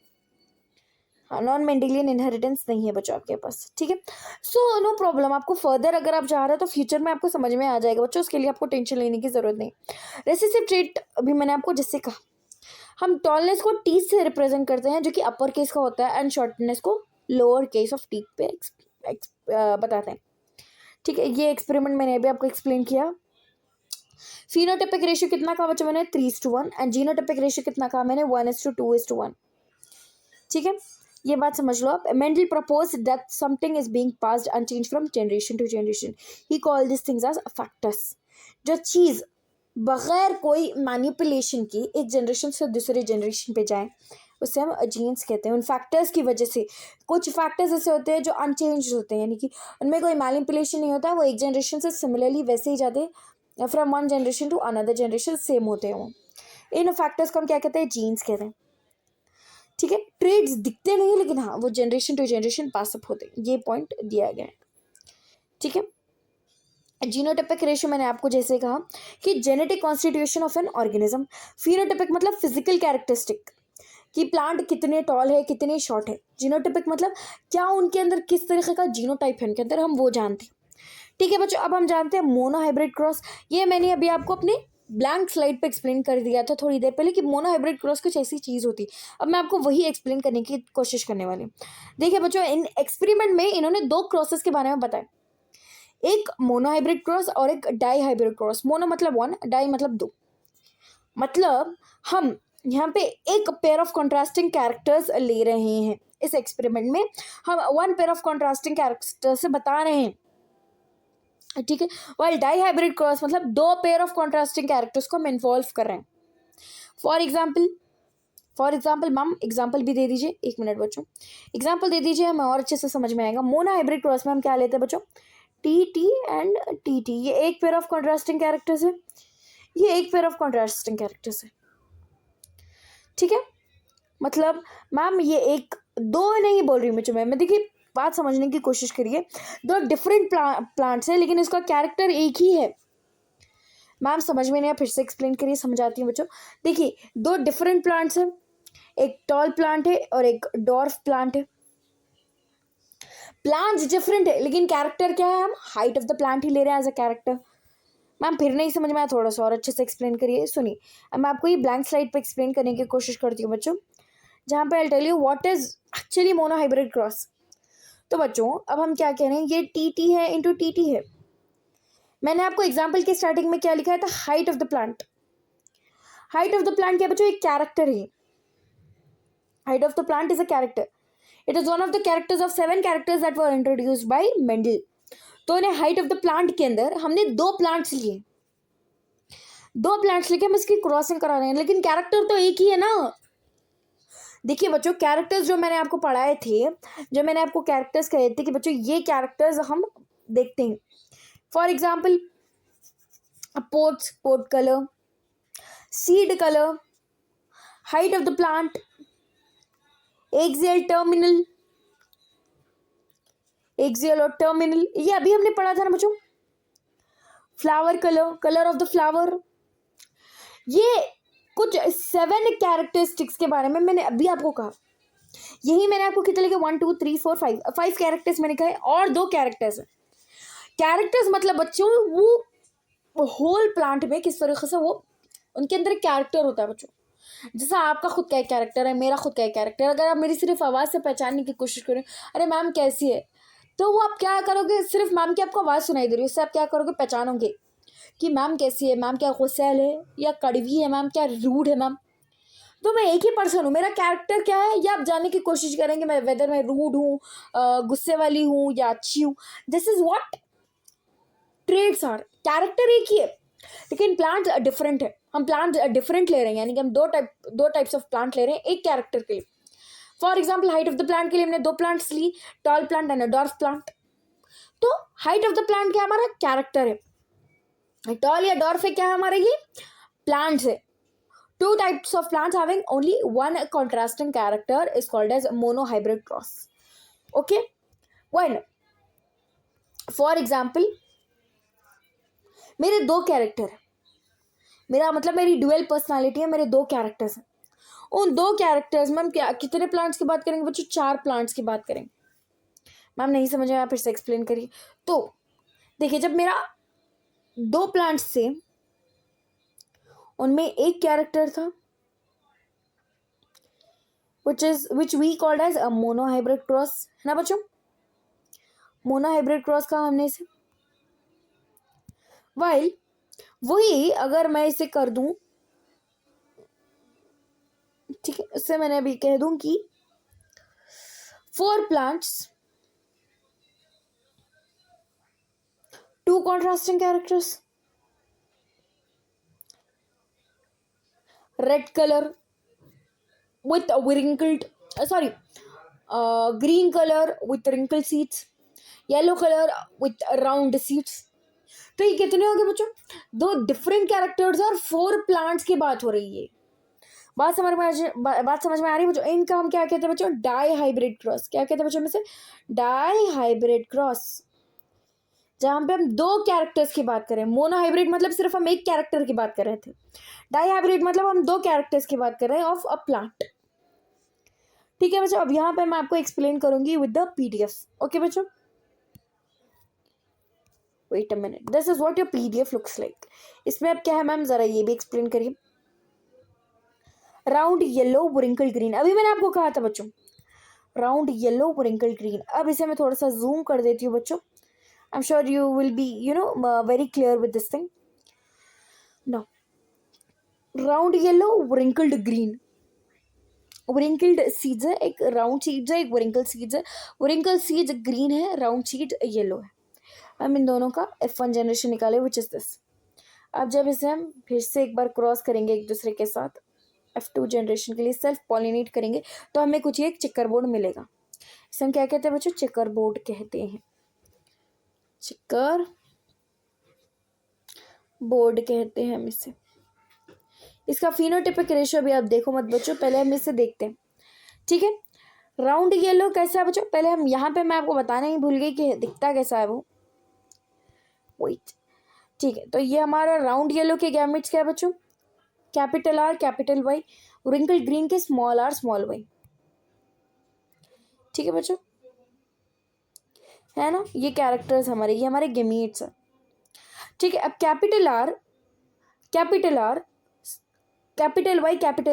नॉन मेंडेलियन इनहेरिटेंस नहीं है बच्चों आपके पास। ठीक है, सो नो प्रॉब्लम, आपको फर्दर अगर आप जा रहे हो तो फ्यूचर में आपको समझ में आ जाएगा बच्चों, उसके लिए आपको टेंशन लेने की जरूरत नहीं। रेसेसिव ट्रेट अभी मैंने आपको जैसे कहा, हम टॉलनेस को टी से रिप्रेजेंट करते हैं जो कि अपर केस का होता है, एंड शॉर्टनेस को लोअर केस ऑफ टी पे बताते हैं। ठीक है, ये एक्सपेरिमेंट मैंने अभी आपको एक्सप्लेन किया। फिनोटाइपिक रेशियो कितना कहा बच्चों मैंने, 3:1, एंड जीनोटाइपिक रेशियो कितना कहा मैंने, 1:2:1। ठीक है, ये बात समझ लो आप। Mendel propose that something is being passed unchanged from generation to generation, he called this things as factors. जो चीज़ बगैर कोई मैनिपुलेशन की एक जनरेशन से दूसरे जनरेशन पे जाए उससे हम जीन्स कहते हैं। उन फैक्टर्स की वजह से, कुछ फैक्टर्स ऐसे होते हैं जो अनचेंज होते हैं, यानी कि उनमें कोई मैनिपुलेशन नहीं होता, वो एक जनरेशन से सिमिलरली वैसे ही जाते हैं, from one generation to another generation same होते हैं वो। इन फैक्टर्स को हम क्या कहते हैं, जीन्स कहते हैं। ठीक है, ट्रेड्स दिखते नहीं लेकिन हाँ वो जनरेशन टू जनरेशन पासअप होते हैं, ये पॉइंट दिया गया है। ठीक है, जीनोटाइपिक रेशियो मैंने आपको जैसे कहा कि genetic constitution of an organism, phenotypic मतलब फिजिकल कैरेक्टरिस्टिक, कि प्लांट कितने टॉल है, कितने शॉर्ट है। जीनोटाइपिक मतलब क्या उनके अंदर किस तरीके का जीनोटाइप है उनके अंदर, हम वो जानते हैं। ठीक है बच्चों, अब हम जानते हैं मोनोहाइब्रिड क्रॉस। ये मैंने अभी आपको अपने ब्लैंक स्लाइड पे एक्सप्लेन कर दिया था थोड़ी देर पहले कि मोनोहाइब्रिड क्रॉस कुछ ऐसी चीज़ होती है। अब मैं आपको वही एक्सप्लेन करने की कोशिश करने वाली हूँ। देखिए बच्चों, इन एक्सपेरिमेंट में इन्होंने 2 क्रॉसेस के बारे में बताया, एक मोनोहाइब्रिड क्रॉस और एक डाई हाइब्रिड क्रॉस। मोनो मतलब 1, डाई मतलब 2। मतलब हम यहाँ पे एक पेयर ऑफ कॉन्ट्रास्टिंग कैरेक्टर्स ले रहे हैं इस एक्सपेरिमेंट में, हम 1 पेयर ऑफ कॉन्ट्रास्टिंग कैरेक्टर्स से बता रहे हैं, ठीक है। वाइल डाई हाइब्रिड क्रॉस मतलब 2 पेयर ऑफ कॉन्ट्रास्टिंग कैरेक्टर्स को हम इन्वॉल्व कर रहे हैं। फॉर एग्जाम्पल मैम एग्जाम्पल भी दे दीजिए, 1 मिनट बच्चों, एग्जाम्पल दे दीजिए, हमें और अच्छे से समझ में आएगा। मोनो हाइब्रिड क्रॉस में हम क्या लेते हैं बच्चों, T T and T T, ये एक पेयर ऑफ कॉन्ट्रास्टिंग कैरेक्टर्स है, ये एक पेयर ऑफ कॉन्ट्रास्टिंग कैरेक्टर्स है, ठीक है। मतलब मैम ये एक दो नहीं बोल रही मुझे मैं देखिए बात समझने की कोशिश करिए, 2 डिफरेंट प्लांट्स है लेकिन इसका कैरेक्टर एक ही है। मैम समझ में नहीं आया, फिर से एक्सप्लेन करिए, समझाती हूँ बच्चों। देखिए 2 डिफरेंट प्लांट्स हैं, एक टॉल प्लांट है और एक डॉर्फ प्लांट है। प्लांट्स डिफरेंट है लेकिन कैरेक्टर क्या है, हम हाइट ऑफ द प्लांट ही ले रहे हैं एज अ कैरेक्टर। मैम फिर नहीं समझ में आया, थोड़ा सा और अच्छे से एक्सप्लेन करिए। सुनिए, अब मैं आपको ये ब्लैंक स्लाइड पे एक्सप्लेन करने की कोशिश करती हूँ बच्चों, जहाँ पे I tell you what is actually monohybrid cross. तो बच्चों अब हम क्या कह रहे हैं, ये टी टी है इंटू टी टी है। मैंने आपको एग्जाम्पल के स्टार्टिंग में क्या लिखा था, height of the plant. Height of the plant क्या बच्चों, एक कैरेक्टर है। Height of the plant is a character, it is one of the characters of 7 characters that were introduced by Mendel. तो इन्हें हाइट ऑफ द प्लांट के अंदर हमने 2 plants लिए, 2 प्लांट्स लेके हम इसकी क्रॉसिंग करा रहे हैं, लेकिन कैरेक्टर तो एक ही है ना। देखिए बच्चों, कैरेक्टर्स जो मैंने आपको पढ़ाए थे, जो मैंने आपको कैरेक्टर्स कहे थे कि बच्चों ये कैरेक्टर्स हम देखते हैं। For example pod colour, seed colour, height of the plant, axial और टर्मिनल, ये अभी हमने पढ़ा था ना बच्चों। Flower colour, colour of the flower, ये कुछ 7 कैरेक्टरिस्टिक्स के बारे में मैंने अभी आपको कहा। यही मैंने आपको कितने लिखे, 1 2 3 4 5 कैरेक्टर्स मैंने कहे, और 2 कैरेक्टर्स है। कैरेक्टर्स मतलब बच्चों वो होल प्लांट में किस तरीके से वो उनके अंदर एक कैरेक्टर होता है बच्चों। जैसा आपका खुद का एक कैरेक्टर है, मेरा खुद का एक कैरेक्टर है। अगर आप मेरी सिर्फ आवाज़ से पहचानने की कोशिश करें, अरे मैम कैसी है, तो वो आप क्या करोगे, सिर्फ मैम की आपको आवाज़ सुनाई दे रही है, उससे आप क्या करोगे, पहचानोगे कि मैम कैसी है, मैम क्या गुस्सैल है या कड़वी है, मैम क्या रूड है मैम। तो मैं एक ही पर्सन हूँ, मेरा कैरेक्टर क्या है ये आप जानने की कोशिश करेंगे, मैं वेदर मैं रूड हूँ, गुस्से वाली हूँ या अच्छी हूँ। This is what traits are, character एक ही है लेकिन प्लांट डिफरेंट है। हम प्लांट डिफरेंट ले रहे हैं, यानी कि हम दो टाइप्स ऑफ प्लांट ले रहे हैं एक कैरेक्टर के लिए। For example height of the plant के लिए हमने 2 प्लांट्स ली, tall plant and dwarf plant. तो हाइट ऑफ द प्लांट क्या हमारा कैरेक्टर है, टॉल या डॉर्फ है क्या है हमारा, ये प्लांट्स है। 2 types of plants having only 1 contrasting character is called as monohybrid cross. Okay, when for example मेरे 2 कैरेक्टर है, मेरा मतलब मेरी ड्यूअल पर्सनालिटी है, मेरे 2 कैरेक्टर्स हैं। उन 2 कैरेक्टर्स में हम क्या कितने प्लांट्स की बात करेंगे बच्चों, 4 प्लांट्स की बात करेंगे। मैम नहीं समझ में आया, फिर से एक्सप्लेन करिए। तो देखिए जब मेरा 2 प्लांट्स से उनमें एक कैरेक्टर था which we called as a monohybrid cross, है ना बच्चों। मोनोहाइब्रिड क्रॉस कहा हमने इसे। वाइल वही अगर मैं इसे कर दूं, ठीक है, इससे मैंने अभी कह दूं कि 4 plants, 2 contrasting characters, red color with a wrinkled green color with wrinkled seeds, yellow color with round seeds। तो ये कितने हो गए बच्चों, 2 डिफरेंट कैरेक्टर्स और 4 प्लांट्स की बात हो रही है। बात समझ में आ रही है बच्चों। इनका हम क्या कहते हैं बच्चों, डाई हाइब्रिड क्रॉस। क्या कहते हैं बच्चों में से, डाई हाइब्रिड क्रॉस, जहाँ पे हम 2 कैरेक्टर्स की बात करें। मोनोहाइब्रिड मतलब सिर्फ हम एक कैरेक्टर की बात कर रहे थे, डाई हाइब्रिड मतलब हम 2 कैरेक्टर्स की बात कर रहे हैं ऑफ अ प्लांट। ठीक है बच्चों, अब यहाँ पे मैं आपको एक्सप्लेन करूंगी विद द पीडीएफ। ओके बच्चों, wait a minute, this is what your PDF looks like. इसमें अब क्या है मैम, जरा ये भी एक्सप्लेन करिए। राउंड येलो व्रिंकल ग्रीन, अभी मैंने आपको कहा था बच्चों राउंड येलो व्रिंकल ग्रीन। अब इसे मैं थोड़ा सा जूम कर देती हूँ बच्चों। I am sure you will be very clear with this thing. Now round yellow wrinkled green, wrinkled seeds है, एक राउंड सीड्स है, एक व्रिंकल सीड्स है। व्रिंकल सीड्स ग्रीन है, राउंड सीड येलो है। हम इन दोनों का F1 जनरेशन निकाले, विच इज दिस। अब जब इसे हम फिर से एक बार क्रॉस करेंगे एक दूसरे के साथ, F2 जनरेशन के लिए सेल्फ पॉलिनेट करेंगे, तो हमें कुछ एक चेकर बोर्ड मिलेगा। इसे हम क्या कहते हैं बच्चों, चेकर बोर्ड कहते हैं, चेकर बोर्ड कहते हैं हम इसे। इसका फिनोटाइपिक रेशियो भी आप देखो मत बच्चों, पहले हम इसे देखते हैं। ठीक है, राउंड येलो कैसा है बच्चों, पहले हम यहाँ पे मैं आपको बताना ही भूल गई कि दिखता कैसा है वो। वेट, ठीक है, तो ये हमारा राउंड येलो के गैमेट्स क्या है बच्चों, capital R capital Y, wrinkle green के स्मॉल आर स्मॉल वाई। ठीक है बच्चों, है ना, ये कैरेक्टर्स हमारे, ये हमारे गैमेट्स है। ठीक है, अब कैपिटल आर कैपिटल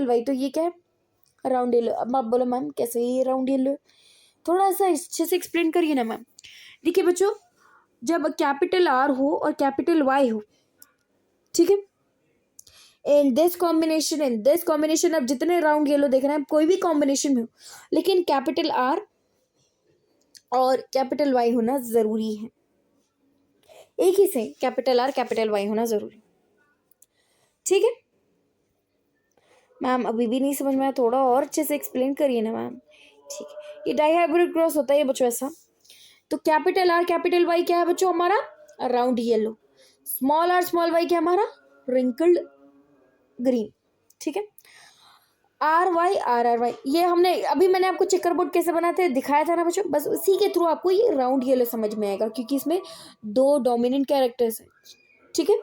वाई, तो ये क्या है, राउंड येलो। अब आप बोलो मैम कैसे ये राउंड येलो, थोड़ा सा अच्छे से एक्सप्लेन करिए ना मैम। देखिए बच्चों, जब कैपिटल आर हो और कैपिटल वाई हो, ठीक है, इन दिस कॉम्बिनेशन अब जितने राउंड येलो देख रहे हैं, कोई भी कॉम्बिनेशन में हो, लेकिन कैपिटल आर और कैपिटल वाई होना जरूरी है, एक ही से कैपिटल आर कैपिटल वाई होना जरूरी। ठीक है मैम, अभी भी नहीं समझ में आया, थोड़ा और अच्छे से एक्सप्लेन करिए ना मैम। ठीक है, ये डाइहाइब्रिड क्रॉस होता है बच्चों ऐसा। तो कैपिटल आर कैपिटल वाई क्या है बच्चों, हमारा round yellow. Small R small Y क्या हमारा, रिंकल्ड ग्रीन। ठीक है, आर आर वाई, ये हमने अभी मैंने आपको चेकर बोर्ड कैसे बनाते हैं दिखाया था ना बच्चों, बस उसी के थ्रू आपको ये राउंड येलो समझ में आएगा, क्योंकि इसमें 2 डोमिनेंट कैरेक्टर्स हैं। ठीक है,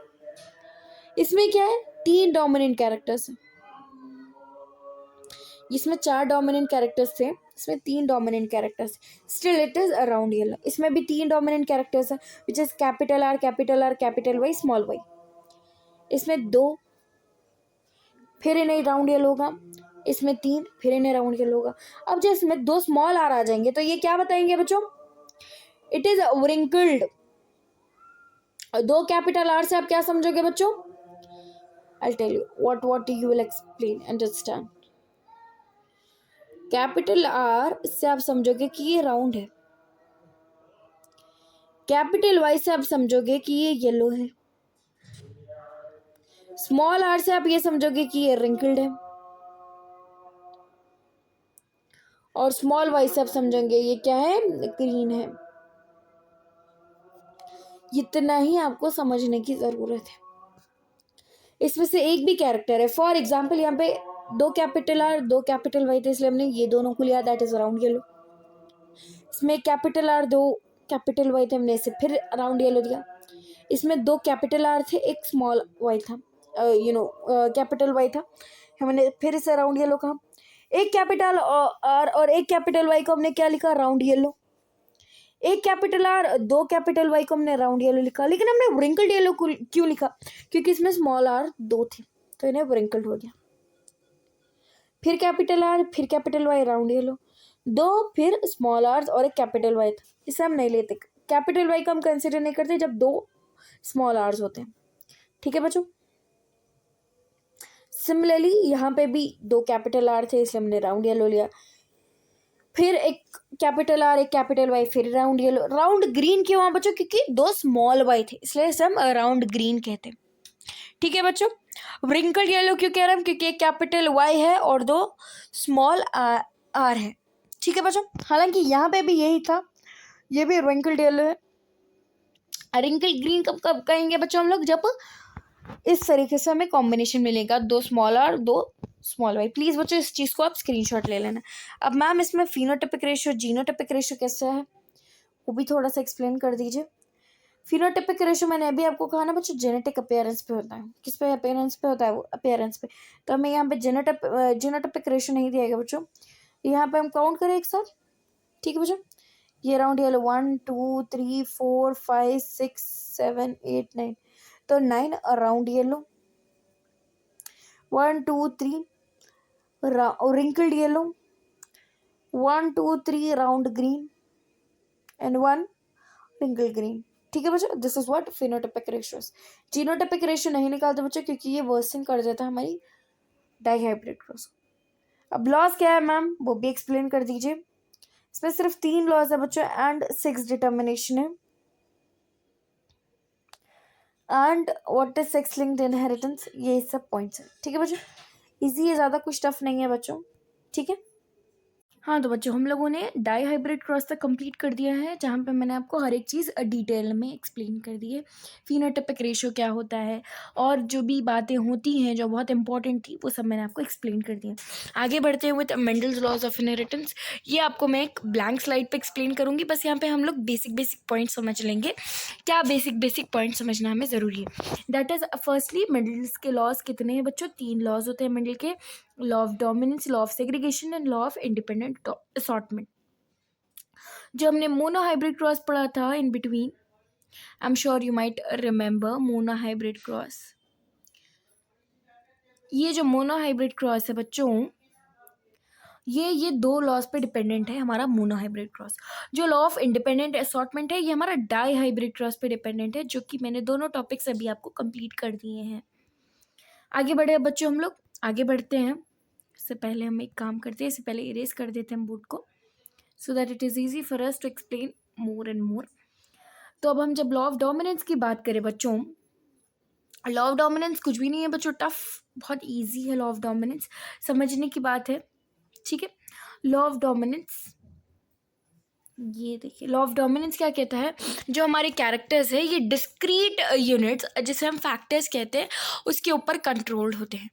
इसमें क्या है, 3 डोमिनेंट कैरेक्टर्स हैं, इसमें 4 डोमिनेंट कैरेक्टर्स थे, इसमें 3 dominant characters, still it is around yellow. इसमें भी 3 डोमिनेंट कैरेक्टर्स हैं, which is capital R capital Y small Y. इसमें 2, फिर इन्हें राउंड येलो होगा, इसमें 3, फिर इन्हें राउंड येलो होगा। अब जब इसमें 2 स्मॉल आर आ जाएंगे, तो ये क्या बताएंगे बच्चों, it is wrinkled. 2 capital R से आप क्या समझोगे बच्चों, I tell you what you will explain understand. Capital R से आप समझोगे कि ये राउंड है, कैपिटल वाई से आप समझोगे कि ये येलो है, स्मॉल आर से आप ये समझोगे कि ये रिंकल्ड है, और स्मॉल वाई से आप समझेंगे ये क्या है, ग्रीन है। इतना ही आपको समझने की जरूरत है। इसमें से एक भी कैरेक्टर है, फॉर एग्जाम्पल यहाँ पे 2 कैपिटल आर 2 कैपिटल वाई थे, इसलिए हमने ये दोनों को लिया, दैट इज राउंड येलो। इसमें कैपिटल आर 2 कैपिटल वाई थे, हमने इसे फिर राउंड येलो दिया। इसमें 2 कैपिटल आर थे, एक स्मॉल वाई था, कैपिटल वाई था, हमने फिर इसे राउंड येलो कहा। एक कैपिटल आर और एक कैपिटल वाई को हमने क्या लिखा, राउंड येलो। एक कैपिटल आर 2 कैपिटल वाई को हमने राउंड येलो लिखा, लेकिन हमने व्रिंकल्ड येलो क्यों लिखा, क्योंकि इसमें स्मॉल आर 2 थे, तो इन्हें व्रिंकल्ड हो गया। फिर कैपिटल आर फिर कैपिटल वाई राउंड येलो, 2 फिर स्मॉल आर और एक कैपिटल वाई था, इसे हम नहीं लेते, कैपिटल वाई को हम कंसिडर नहीं करते जब 2 स्मॉल आर्स होते हैं। ठीक है बच्चों, सिमिलरली यहाँ पे भी 2 कैपिटल आर थे, इसलिए हमने राउंड येलो लिया। फिर एक कैपिटल आर एक कैपिटल वाई, फिर राउंड येलो। राउंड ग्रीन क्यों हुआ बच्चों, क्योंकि 2 स्मॉल वाई थे, इसलिए इसे हम राउंड ग्रीन कहते हैं। ठीक है बच्चों, व्रिंकल्ड येलो क्यों कह रहे हैं, क्योंकि एक कैपिटल वाई है और 2 स्मॉल आर है। ठीक है बच्चों, हालांकि यहाँ पे भी यही था, ये भी व्रिंकल्ड येलो है। रिंकल्ड ग्रीन कब कहेंगे बच्चों हम लोग, जब इस तरीके से हमें कॉम्बिनेशन मिलेगा, 2 small R 2 small Y. Please बच्चों इस चीज को आप स्क्रीनशॉट ले लेना। अब मैम इसमें फिनोटाइपिक रेशियो जीनोटाइपिक रेशियो कैसा है, वो भी थोड़ा सा एक्सप्लेन कर दीजिए। फिनोटाइपिक रेशियो मैंने अभी आपको कहा ना बच्चों, जेनेटिक अपीयरेंस पे होता है। किस पे अपीयरेंस पे होता है, वो अपीयरेंस पे। तो हमें यहाँ पे जीनोटाइपिक रेशियो नहीं दिया गया बच्चों, यहाँ पे हम काउंट करें एक साथ, ठीक है बच्चों। ये राउंड येलो 1 2 3 4 5 6 7 8 9, तो 9 round yellow, 1 2 3 wrinkled yellow, 1 2 3 round green and 1 wrinkled green। ठीक है बच्चों, this is what phenotypic ratios. Genotypic ratio नहीं निकालते बच्चों क्योंकि ये वर्सन कर देता है हमारी डाइहाइब्रिड क्रॉस। अब लॉज क्या है मैम, वो भी एक्सप्लेन कर दीजिए। इसमें सिर्फ 3 लॉज है बच्चों एंड 6 डिटर्मिनेशन है। And what is sex linked inheritance, ये सब पॉइंट्स है। ठीक है बच्चों, इजी है, ज़्यादा कुछ टफ नहीं है बच्चों। ठीक है, हाँ तो बच्चों हम लोगों ने डाई हाइब्रिड क्रॉस तक कंप्लीट कर दिया है, जहाँ पे मैंने आपको हर एक चीज़ डिटेल में एक्सप्लेन कर दी है। फिनोटाइपिक रेशियो क्या होता है और जो भी बातें होती हैं जो बहुत इंपॉर्टेंट थी वो सब मैंने आपको एक्सप्लेन कर दिया। आगे बढ़ते हुए मेंडल्स लॉज ऑफ इनहेरिटेंस, ये आपको मैं एक ब्लैंक स्लाइड पे एक्सप्लेन करूँगी। बस यहाँ पे हम लोग बेसिक पॉइंट समझ लेंगे। क्या बेसिक पॉइंट समझना हमें ज़रूरी है। दैट इज़ फर्स्टली मेंडल्स के लॉज कितने हैं बच्चों, 3 लॉज होते हैं मेंडल के, law of dominance, law of segregation and law of independent assortment. जो हमने मोनो हाइब्रिड क्रॉस पढ़ा था in between, I am sure you might remember mono hybrid cross. ये जो मोनो हाइब्रिड क्रॉस है बच्चों, ये 2 लॉज पे डिपेंडेंट है हमारा मोनो हाइब्रिड क्रॉस। जो लॉ ऑफ इंडिपेंडेंट असॉर्टमेंट है ये हमारा डाई हाइब्रिड क्रॉस पे डिपेंडेंट है, जो कि मैंने दोनों टॉपिक्स अभी आपको कंप्लीट कर दिए हैं। आगे बढ़े बच्चों, हम लोग आगे बढ़ते हैं। इससे पहले हम एक काम करते हैं, इससे पहले इरेज कर देते हैं हम बोर्ड को, so that it is easy for us to explain more and more. तो अब हम जब लॉ ऑफ डोमिनेंस की बात करें बच्चों, लॉ ऑफ डोमिनेंस कुछ भी नहीं है बच्चों, टफ, बहुत इजी है लॉ ऑफ डोमिनेंस, समझने की बात है। ठीक है, लॉ ऑफ डोमिनेंस, ये देखिए लॉ ऑफ डोमिनेंस क्या कहता है, जो हमारे कैरेक्टर्स है ये डिस्क्रीट यूनिट्स जिसे हम फैक्टर्स कहते हैं उसके ऊपर कंट्रोल्ड होते हैं।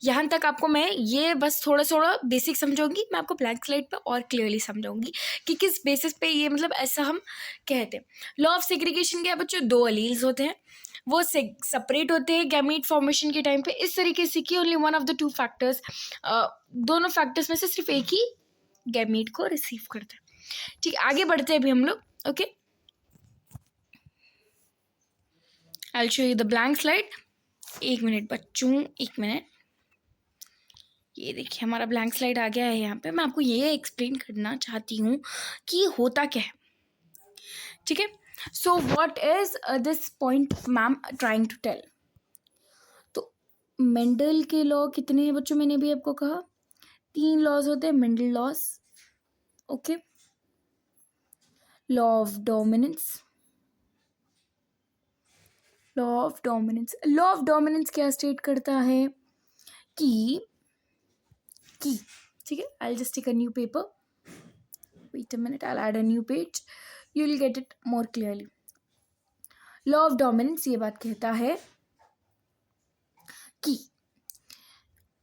यहाँ तक आपको मैं ये बस थोड़ा थोड़ा बेसिक समझाऊंगी, मैं आपको ब्लैंक स्लाइड पे और क्लियरली समझाऊंगी कि किस बेसिस पे ये मतलब ऐसा हम कहते हैं। लॉ ऑफ सेग्रीगेशन क्या है बच्चों, 2 अलील्स होते हैं, वो सेपरेट होते हैं गैमीट फॉर्मेशन के टाइम पे, इस तरीके से कि only one of the 2 factors, दोनों फैक्टर्स में से सिर्फ एक ही गैमीट को रिसीव करते हैं। ठीक, आगे बढ़ते हैं अभी हम लोग। Okay, I will show you the blank slide. 1 minute बच्चों, 1 मिनट। ये देखिए हमारा ब्लैंक स्लाइड आ गया है। यहाँ पे मैं आपको ये एक्सप्लेन करना चाहती हूँ कि होता क्या है। ठीक है, so what is this point ma'am trying to tell. तो मेंडल के लॉ कितने हैं बच्चों, मैंने भी आपको कहा 3 लॉज होते हैं Mendel laws. Okay, law of dominance, law of dominance, law of dominance क्या स्टेट करता है कि ठीक है, I will just take a new paper, wait a minute, I'll add a new page, you will get it more clearly। Law of dominance ये बात कहता है कि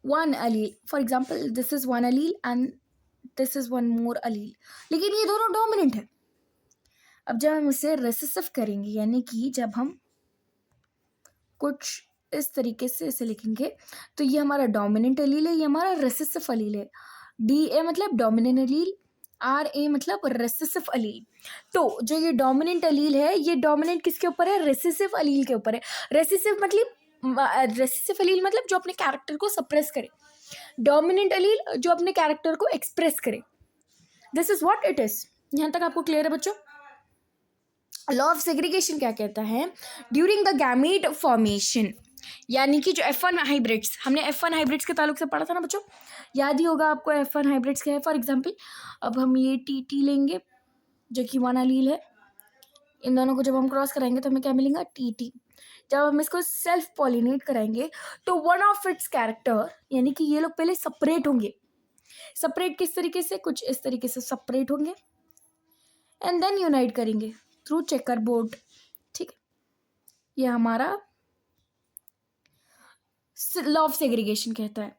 1 allele, for example this is 1 allele and this is 1 more allele, लेकिन ये दोनों dominant है। अब जब हम इसे रेसेसिव करेंगे, यानी कि जब हम कुछ इस तरीके से इसे लिखेंगे, तो ये हमारा डोमिनेंट अलील है, ये हमारा रेसेसिव अलील है। DA मतलब डोमिनेंट अलील, RA मतलब रेसेसिव अलील। तो जो ये डोमिनेंट अलील है, ये डोमिनेंट किसके ऊपर है, रेसेसिव अलील के ऊपर है। रेसेसिव अलील मतलब जो अपने कैरेक्टर को सप्रेस करे, डोमिनेंट अलील जो अपने कैरेक्टर को एक्सप्रेस करे। This is what it is. यहाँ तक आपको क्लियर है बच्चों। लॉ ऑफ सेग्रीगेशन क्या कहता है, ड्यूरिंग द गैमीट फॉर्मेशन, यानी कि जो F1 हाइब्रिड्स, हमने F1 हाइब्रिड्स के ताल्लुक से पढ़ा था ना बच्चों, याद ही होगा आपको F1 हाइब्रिड्स क्या है। फॉर एग्जांपल अब हम ये TT लेंगे जो कि 1 allele है, इन दोनों को जब हम क्रॉस कराएंगे तो हमें क्या मिलेगा, TT। जब हम इसको सेल्फ पॉलिनेट कराएंगे तो वन ऑफ इट्स कैरेक्टर, यानी कि ये लोग पहले सेपरेट होंगे। सेपरेट किस तरीके से, कुछ इस तरीके से सेपरेट होंगे एंड देन यूनाइट करेंगे थ्रू चेकर बोर्ड। ठीक है, ये हमारा लॉ ऑफ सेग्रीगेशन कहता है।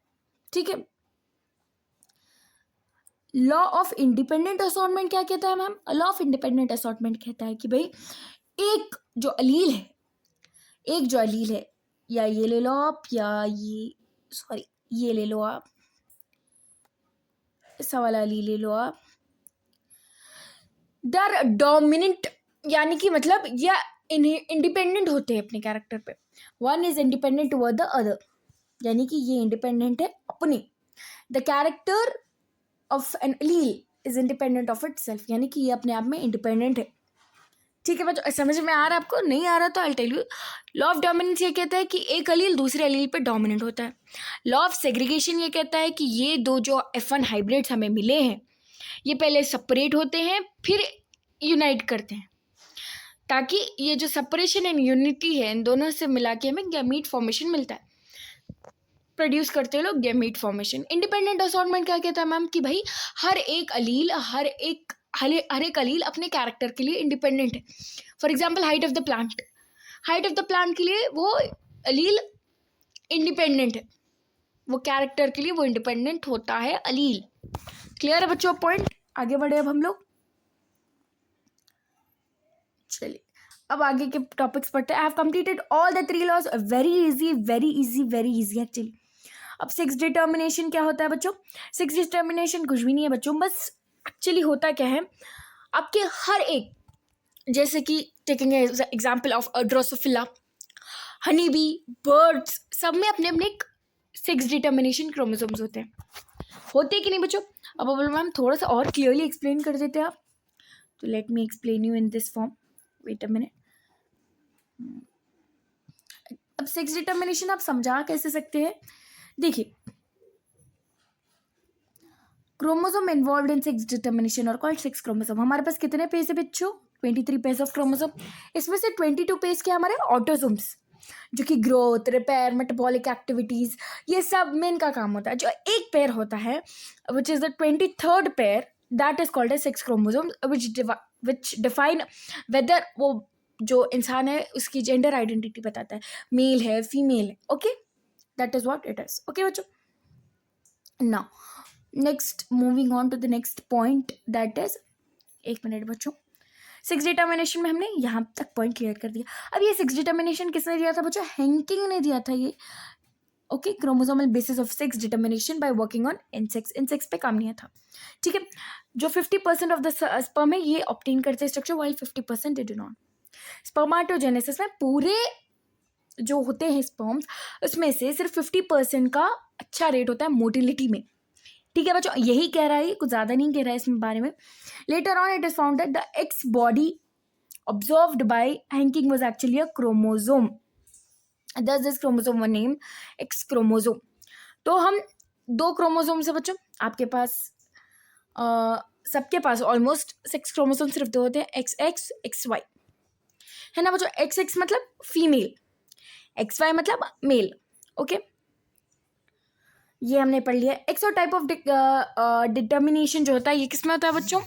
ठीक है, लॉ ऑफ इंडिपेंडेंट असॉर्टमेंट क्या कहता है ma'am, law of independent assortment कहता है कि भाई एक जो अलील है, या ये ले लो आप, या ये ले लो आप, ऐसा वाला अलील ले लो आप, दे आर डोमिनेंट, यानी कि मतलब या इंडिपेंडेंट होते हैं अपने कैरेक्टर पे। One is independent toward the other, यानी कि ये इंडिपेंडेंट है अपने। The character of an allele is independent of itself, यानी कि ये अपने आप में इंडिपेंडेंट है। ठीक है बच्चों, समझ में आ रहा है आपको? नहीं आ रहा तो I tell you. Law of dominance ये कहता है कि एक अलील दूसरे अलील पे डोमिनेंट होता है। लॉ ऑफ सेग्रीगेशन ये कहता है कि ये दो जो F1 हाइब्रिड्स हमें मिले हैं, ये पहले सेपरेट होते हैं फिर यूनाइट करते हैं, ताकि ये जो सेपरेशन एंड यूनिटी है इन दोनों से मिला के हमें गैमीट फॉर्मेशन मिलता है, प्रोड्यूस करते हैं लोग गैमीट फॉर्मेशन। इंडिपेंडेंट असॉर्टमेंट क्या कहता है मैम कि भाई हर एक अलील अलील अपने कैरेक्टर के लिए इंडिपेंडेंट है। For example height of the plant के लिए वो अलील इंडिपेंडेंट है, वो कैरेक्टर के लिए वो इंडिपेंडेंट होता है अलील। क्लियर है बच्चों पॉइंट? आगे बढ़े अब हम लोग। चलिए अब आगे के टॉपिक्स पढ़ते हैं। I have completed all the 3 laws, very easy actually. अब 6 डिटर्मिनेशन क्या होता है बच्चों? 6 डिटर्मिनेशन कुछ भी नहीं है बच्चों, बस एक्चुअली होता क्या है, आपके हर एक, जैसे कि taking example of Drosophila, honey bee, birds, सब में अपने अपने 6 डिटर्मिनेशन क्रोमोसोम्स होते हैं। होते कि नहीं बच्चों? अब बोलो मैम थोड़ा सा और क्लियरली एक्सप्लेन कर देते आप, तो let me explain you in this form. Wait a minute. अब 6 डिटर्मिनेशन आप समझा कैसे सकते हैं? देखिए, chromosome involve in 6 determination are called 6 chromosome. हमारे पास कितने पेज है बच्चों? 23 पेज ऑफ क्रोमोसोम। इसमें से 22 पेज के हमारे ऑटोसोम्स, जो कि ग्रोथ, रिपेयर, मेटाबॉलिक एक्टिविटीज, ये सब में इनका काम होता है। जो एक पेयर होता है which is the 23rd pair, that is called as 6 chromosome, which define whether वो जो इंसान है उसकी जेंडर आइडेंटिटी बताता है, मेल है फीमेल है। Okay, that is what it is. Okay बच्चों, now next moving on to the next point, that is, एक मिनट बच्चों, 6 डिटर्मिनेशन में हमने यहाँ तक पॉइंट क्लियर कर दिया। अब ये 6 डिटर्मिनेशन किसने दिया था बच्चों? हैंकिंग ने दिया था ये। Okay, chromosomal basis of 6 determination by working on insects पे काम लिया था। ठीक है, जो 50% ऑफ द स्पर्म है ये ऑब्टेन करते हैं structure, while 50% they do not. Spermatogenesis में पूरे जो होते हैं स्पर्म्स, उसमें से सिर्फ 50% का अच्छा रेट होता है मोटिलिटी में। ठीक है बच्चों, यही कह रहा है, कुछ ज़्यादा नहीं कह रहा है इसमें बारे में। Later on it is found that the x body observed bye Henking was actually a chromosome, thus this chromosome was named X chromosome. तो हम 2 क्रोमोसोम से बच्चों, आपके पास सबके पास ऑलमोस्ट 6 क्रोमोसोम सिर्फ 2 होते हैं, XX, XY, है ना बच्चों? XX मतलब फीमेल, XY मतलब मेल। ओके, ये हमने पढ़ लिया। एक्सो टाइप ऑफ डिटर्मिनेशन जो होता है ये किसमें होता है बच्चों?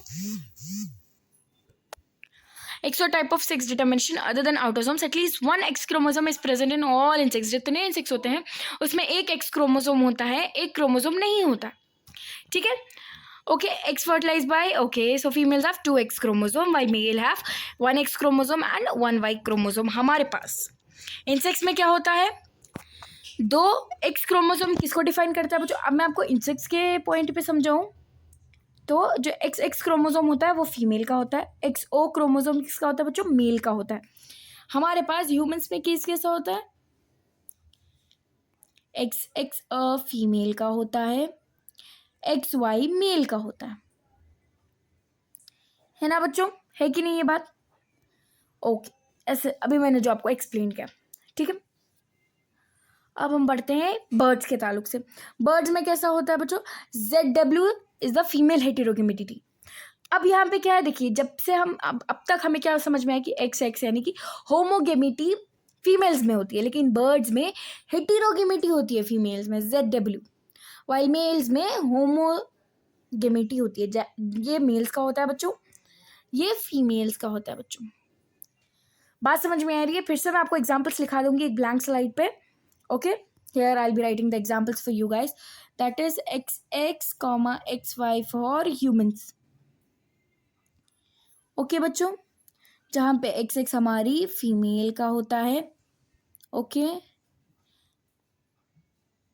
XO type of 6 determination other than autosomes, at least 1 X chromosome is present in all insects. जितने इंसेक्ट्स होते हैं उसमें एक X क्रोमोसोम होता है, एक क्रोमोसोम नहीं होता। ठीक है, okay, X fertilized by, okay, so females have 2 X chromosome while male have 1 X chromosome and 1 Y chromosome। हमारे पास इंसेक्ट्स में क्या होता है? 2 X क्रोमोसोम किसको डिफाइन करता है बच्चों? अब मैं आपको इंसेक्ट्स के पॉइंट पे समझाऊं तो जो XX क्रोमोसोम होता है वो फीमेल का होता है, XO क्रोमोसोम किसका होता है बच्चों? मेल का होता है। हमारे पास ह्यूमंस में किस कैसा होता है? XX फीमेल का होता है, XY मेल का होता है ना बच्चों? है कि नहीं ये बात? ओके, ऐसे अभी मैंने जो आपको एक्सप्लेन किया। ठीक है, अब हम बढ़ते हैं बर्ड्स के ताल्लुक से। बर्ड्स में कैसा होता है बच्चों? ZW is the female heterogamety. अब यहाँ पे क्या है देखिए, जब से हम अब तक हमें क्या समझ में आया कि XX यानी कि होमोगेमिटी फीमेल्स में होती है, लेकिन बर्ड्स में हेटेरोगेमिटी होती है फीमेल्स में, ZW, वाइल मेल्स में होमोगेमिटी होती है। ये मेल्स का होता है बच्चों, ये फीमेल्स का होता है बच्चों। बात समझ में आ रही है? फिर से मैं आपको एग्जाम्पल्स लिखा दूंगी एक ब्लैंक स्लाइड पे। Okay, here I'll be writing the examples for you guys, that is XX, XY for humans। Okay बच्चों, जहाँ पे XX हमारी फीमेल का होता है। ओके,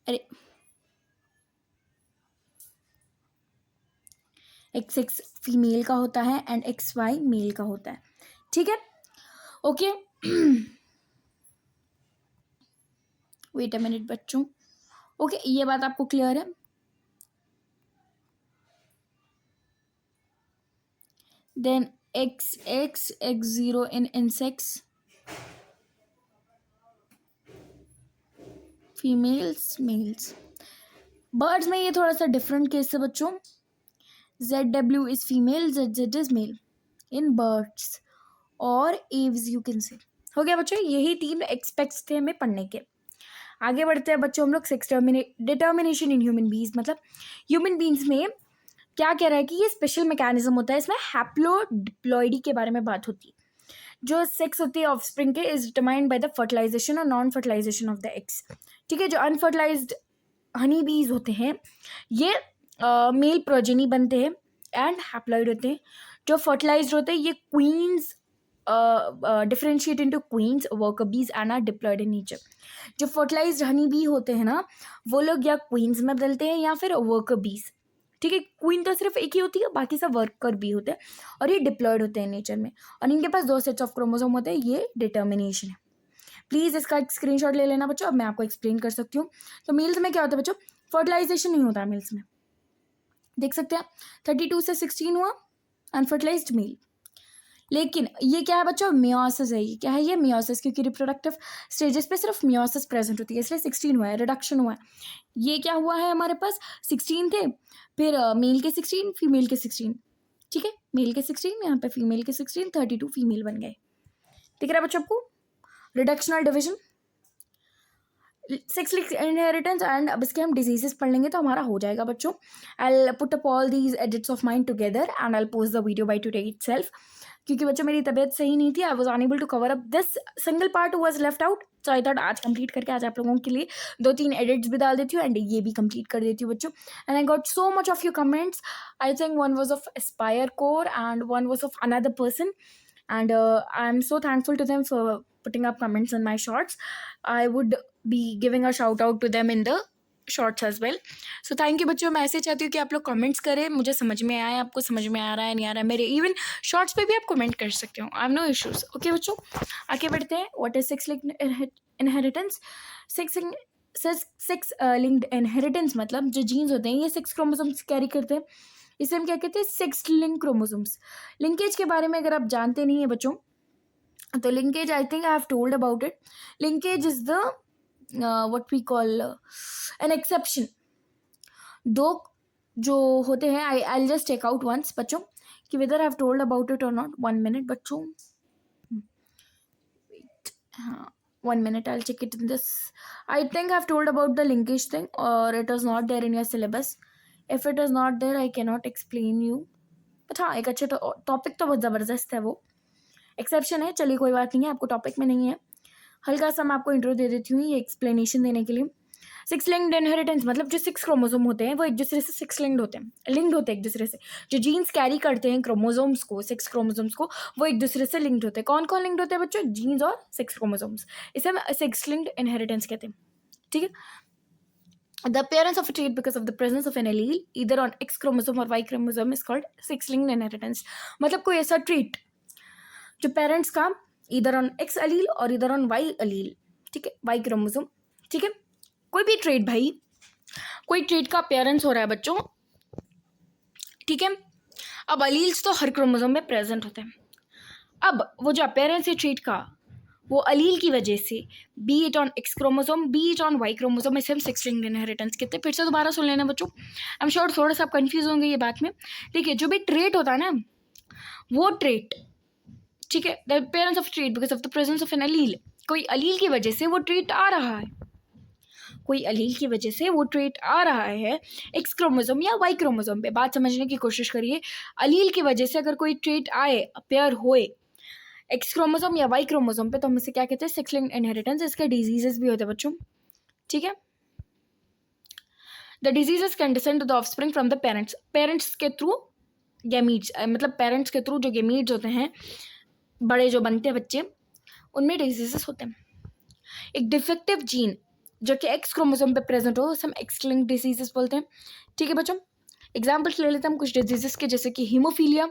अरे XX फीमेल का होता है एंड XY मेल का होता है, ठीक है। ओके, वेट अ मिनट बच्चों। ओके, ये बात आपको क्लियर है? देन XX X0 इन इंसेक्ट्स, फीमेल्स मेल्स। बर्ड्स में ये थोड़ा सा डिफरेंट केस है बच्चों। ZW is female, ZZ is male in birds और एव्स यू कैन से। हो गया बच्चों, यही 3 एक्सपेक्ट्स थे हमें पढ़ने के। आगे बढ़ते हैं बच्चों हम लोग 6 डिटर्मिनेशन इन ह्यूमन बींग्स, मतलब ह्यूमन बींग्स में क्या कह रहा है कि ये स्पेशल मैकेनिज्म होता है, इसमें हैप्लोडिप्लॉइडी के बारे में बात होती है। जो सेक्स होती है ऑफस्प्रिंग के is determined by the fertilization और non fertilization of the eggs, ठीक है। जो अनफर्टिलाइज्ड हनी बीज होते हैं ये मेल प्रोजेनी बनते हैं एंड हैप्लॉइड होते हैं। जो फर्टिलाइज्ड होते हैं ये queens differentiate into queens, worker bees and are diploid in nature. जो फर्टिलाइज्ड हनी बी होते हैं ना वो लोग या क्वींस में बदलते हैं या फिर वर्कर बीज, ठीक है। क्वीन तो सिर्फ एक ही होती है, बाकी सब वर्कर बी होते हैं और ये डिप्लॉयड होते हैं नेचर में और इनके पास 2 सेट्स ऑफ क्रोमोसोम होते हैं। ये डिटर्मिनेशन है। प्लीज़ इसका एक स्क्रीनशॉट ले लेना बच्चों, अब मैं आपको एक्सप्लेन कर सकती हूँ। तो मेल्स में क्या होता है बच्चों, फर्टिलाइजेशन नहीं होता है मेल्स में, देख सकते हैं 32 से 16 हुआ अनफर्टिलाइज्ड मेल। लेकिन ये क्या है बच्चों, मियोसिस है। ये क्या है, ये मियोसिस, क्योंकि रिप्रोडक्टिव स्टेजेस पे सिर्फ मियोसिस प्रेजेंट होती है, इसलिए 16 हुआ है, रिडक्शन हुआ है। ये क्या हुआ है, हमारे पास 16 थे, फिर मेल के 16 फीमेल के 16, ठीक है। मेल के 16 यहाँ पे फीमेल के 16, 32 फीमेल बन गए, दिख रहा है बच्चों आपको, reductional division, 6 link inheritance. And अब इसके हम डिजीजेस पढ़ लेंगे तो हमारा हो जाएगा बच्चों। I put up all these edits of mind together and I post the video by today itself, क्योंकि बच्चों मेरी तबीयत सही नहीं थी, I was unable to cover up this single part was left out, so I thought आज complete करके आज आप लोगों के लिए 2-3 एडिट्स भी डाल देती हूँ एंड ये भी कंप्लीट कर देती हूँ बच्चों। And I got so much of your comments, I think one was of Aspire core and one was of another person and I am so thankful to them for putting up comments on my shorts. I would be giving a shout out to them in the shorts as well. So thank you बच्चों। मैं ऐसे चाहती हूँ कि आप लोग comments करें, मुझे समझ में आए, आपको समझ में आ रहा है नहीं आ रहा है, मेरे इवन शॉर्ट्स पे भी आप कमेंट कर सकते हो, I have no issues. Okay बच्चों, आगे बढ़ते हैं। What is 6 linked inheritance? 6 linked inheritance मतलब जो जीन्स होते हैं ये 6 क्रोमोसोम्स कैरी करते हैं, इसे हम क्या कहते हैं, 6 लिंक क्रोमोसोम्स। लिंकेज के बारे में अगर आप जानते नहीं है बच्चों तो linkage I think I have told about it. Linkage is the what we call an exception. 2 जो होते हैं, I just take out once बच्चों कि whether I have told about it or not. 1 minute बच्चों, हाँ 1 minute, I'll check it in this. I think I've told about the linkage thing or it was not there in your syllabus. If it is not there, I cannot explain you. But हाँ, एक अच्छा topic तो बहुत ज़बरदस्त है, वो exception है, चलिए कोई बात नहीं है, आपको टॉपिक में नहीं है, हल्का सा मैं आपको इंट्रो दे देती हूँ ये एक्सप्लेनेशन देने के लिए। 6 लिंक्ड इनहेरिटेंस मतलब जो 6 क्रोमोसोम होते हैं वो एक दूसरे से 6 लिंक्ड होते हैं, लिंक्ड होते हैं एक दूसरे से। जो जीन्स कैरी करते हैं क्रोमोसोम्स को, 6 क्रोमोसोम्स को, वो एक दूसरे से लिंक्ड होते हैं। कौन कौन लिंक्ड होते हैं बच्चों? जीन्स और 6 क्रोमोसोम्स, इसे हम 6 लिंक्ड इनहेरिटेंस कहते हैं, ठीक है। The appearance of a trait because of the presence of an allele either on X chromosome or Y chromosome is called 6 linked inheritance। मतलब कोई ऐसा ट्रेट जो पेरेंट्स का इधर ऑन X allele और इधर ऑन Y allele, ठीक है, Y क्रोमोसोम, ठीक है, कोई भी ट्रेट भाई, कोई ट्रेट का अपेयरेंस हो रहा है बच्चों, ठीक है। अब अलील्स तो हर क्रोमोसोम में प्रेजेंट होते हैं। अब वो जो अपेयरेंस है ट्रेट का वो अलील की वजह से, be it on X chromosome, be it on Y chromosome, इसे हम 6 लिंक्ड इनहेरिटेंस कहते हैं। फिर से दोबारा सुन लेना बच्चों, आई एम श्योर थोड़ा सा आप कंफ्यूज होंगे ये बात में। देखिए जो भी ट्रेट होता है ना वो ट्रेट, ठीक है, the appearance of trait because of the presence of an allele, कोई अलील की वजह से वो ट्रेट आ रहा है, कोई अलील की वजह से वो ट्रेट आ रहा है एक्स क्रोमोसोम या वाई क्रोमोसोम पे। बात समझने की कोशिश करिए, अलील की वजह से अगर कोई ट्रेट आए, अपेयर होए एक्स क्रोमोसोम या वाई क्रोमोसोम पे, तो हम इसे क्या कहते हैं, 6 लिंक्ड इनहेरिटेंस। इसके डिजीजेस भी होते हैं बच्चों, ठीक है। The diseases can descend to the offspring from the parents, parents के थ्रू गैमीट्स, मतलब पेरेंट्स के थ्रू जो गैमीट्स होते हैं, बड़े जो बनते हैं बच्चे, उनमें डिजीजेस होते हैं। एक डिफेक्टिव जीन जो कि एक्स क्रोमोसोम पे प्रेजेंट हो उसे हम एक्स लिंक्ड डिजीजेस बोलते हैं, ठीक है बच्चों। एग्जाम्पल्स ले लेते हैं हम कुछ डिजीजेस के, जैसे कि हीमोफीलिया।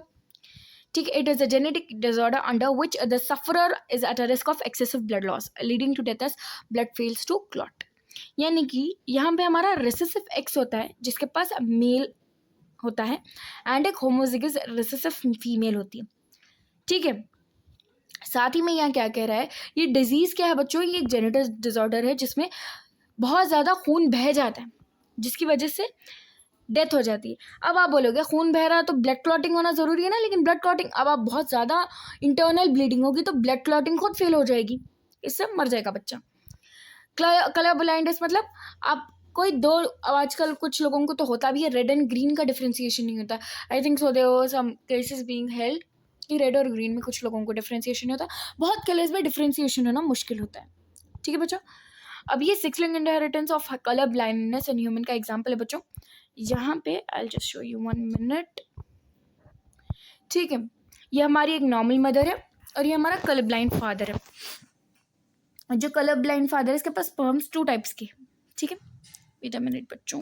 ठीक है, it is a genetic disorder under which the sufferer is at a risk of excessive blood loss leading to death as blood fails to clot. यानी कि यहाँ पे हमारा रिसेसिव एक्स होता है जिसके पास मेल होता है एंड एक होमोजिगस रिसेसिव फीमेल होती है। ठीक है, साथ ही में यहाँ क्या कह रहा है, ये डिजीज़ क्या है बच्चों, ये एक जेनेटिक डिसऑर्डर है जिसमें बहुत ज़्यादा खून बह जाता है जिसकी वजह से डेथ हो जाती है। अब आप बोलोगे खून बह रहा है तो ब्लड क्लॉटिंग होना ज़रूरी है ना, लेकिन ब्लड क्लॉटिंग, अब आप बहुत ज़्यादा इंटरनल ब्लीडिंग होगी तो ब्लड क्लॉटिंग खुद फेल हो जाएगी, इससे मर जाएगा बच्चा। कलर ब्लाइंडनेस मतलब आप कोई दो, अब आजकल कुछ लोगों को तो होता भी है, रेड एंड ग्रीन का डिफ्रेंसिएशन नहीं होता। I think so there were some cases being held कि रेड और ग्रीन में कुछ लोगों को डिफ्रेंसिएशन नहीं होता, बहुत कलर्स में डिफ्रेंसिएशन होना मुश्किल होता है। ठीक है बच्चों, अब ये 6 link inheritance of colour blindness in human का एग्जाम्पल है बच्चों। यहाँ पे I just show you 1 minute. ठीक है, ये हमारी एक नॉर्मल मदर है और ये हमारा कलर ब्लाइंड फादर है। जो कलर ब्लाइंड फादर है इसके पास स्पर्म्स 2 टाइप्स के। ठीक है, वेट अ मिनट बच्चों,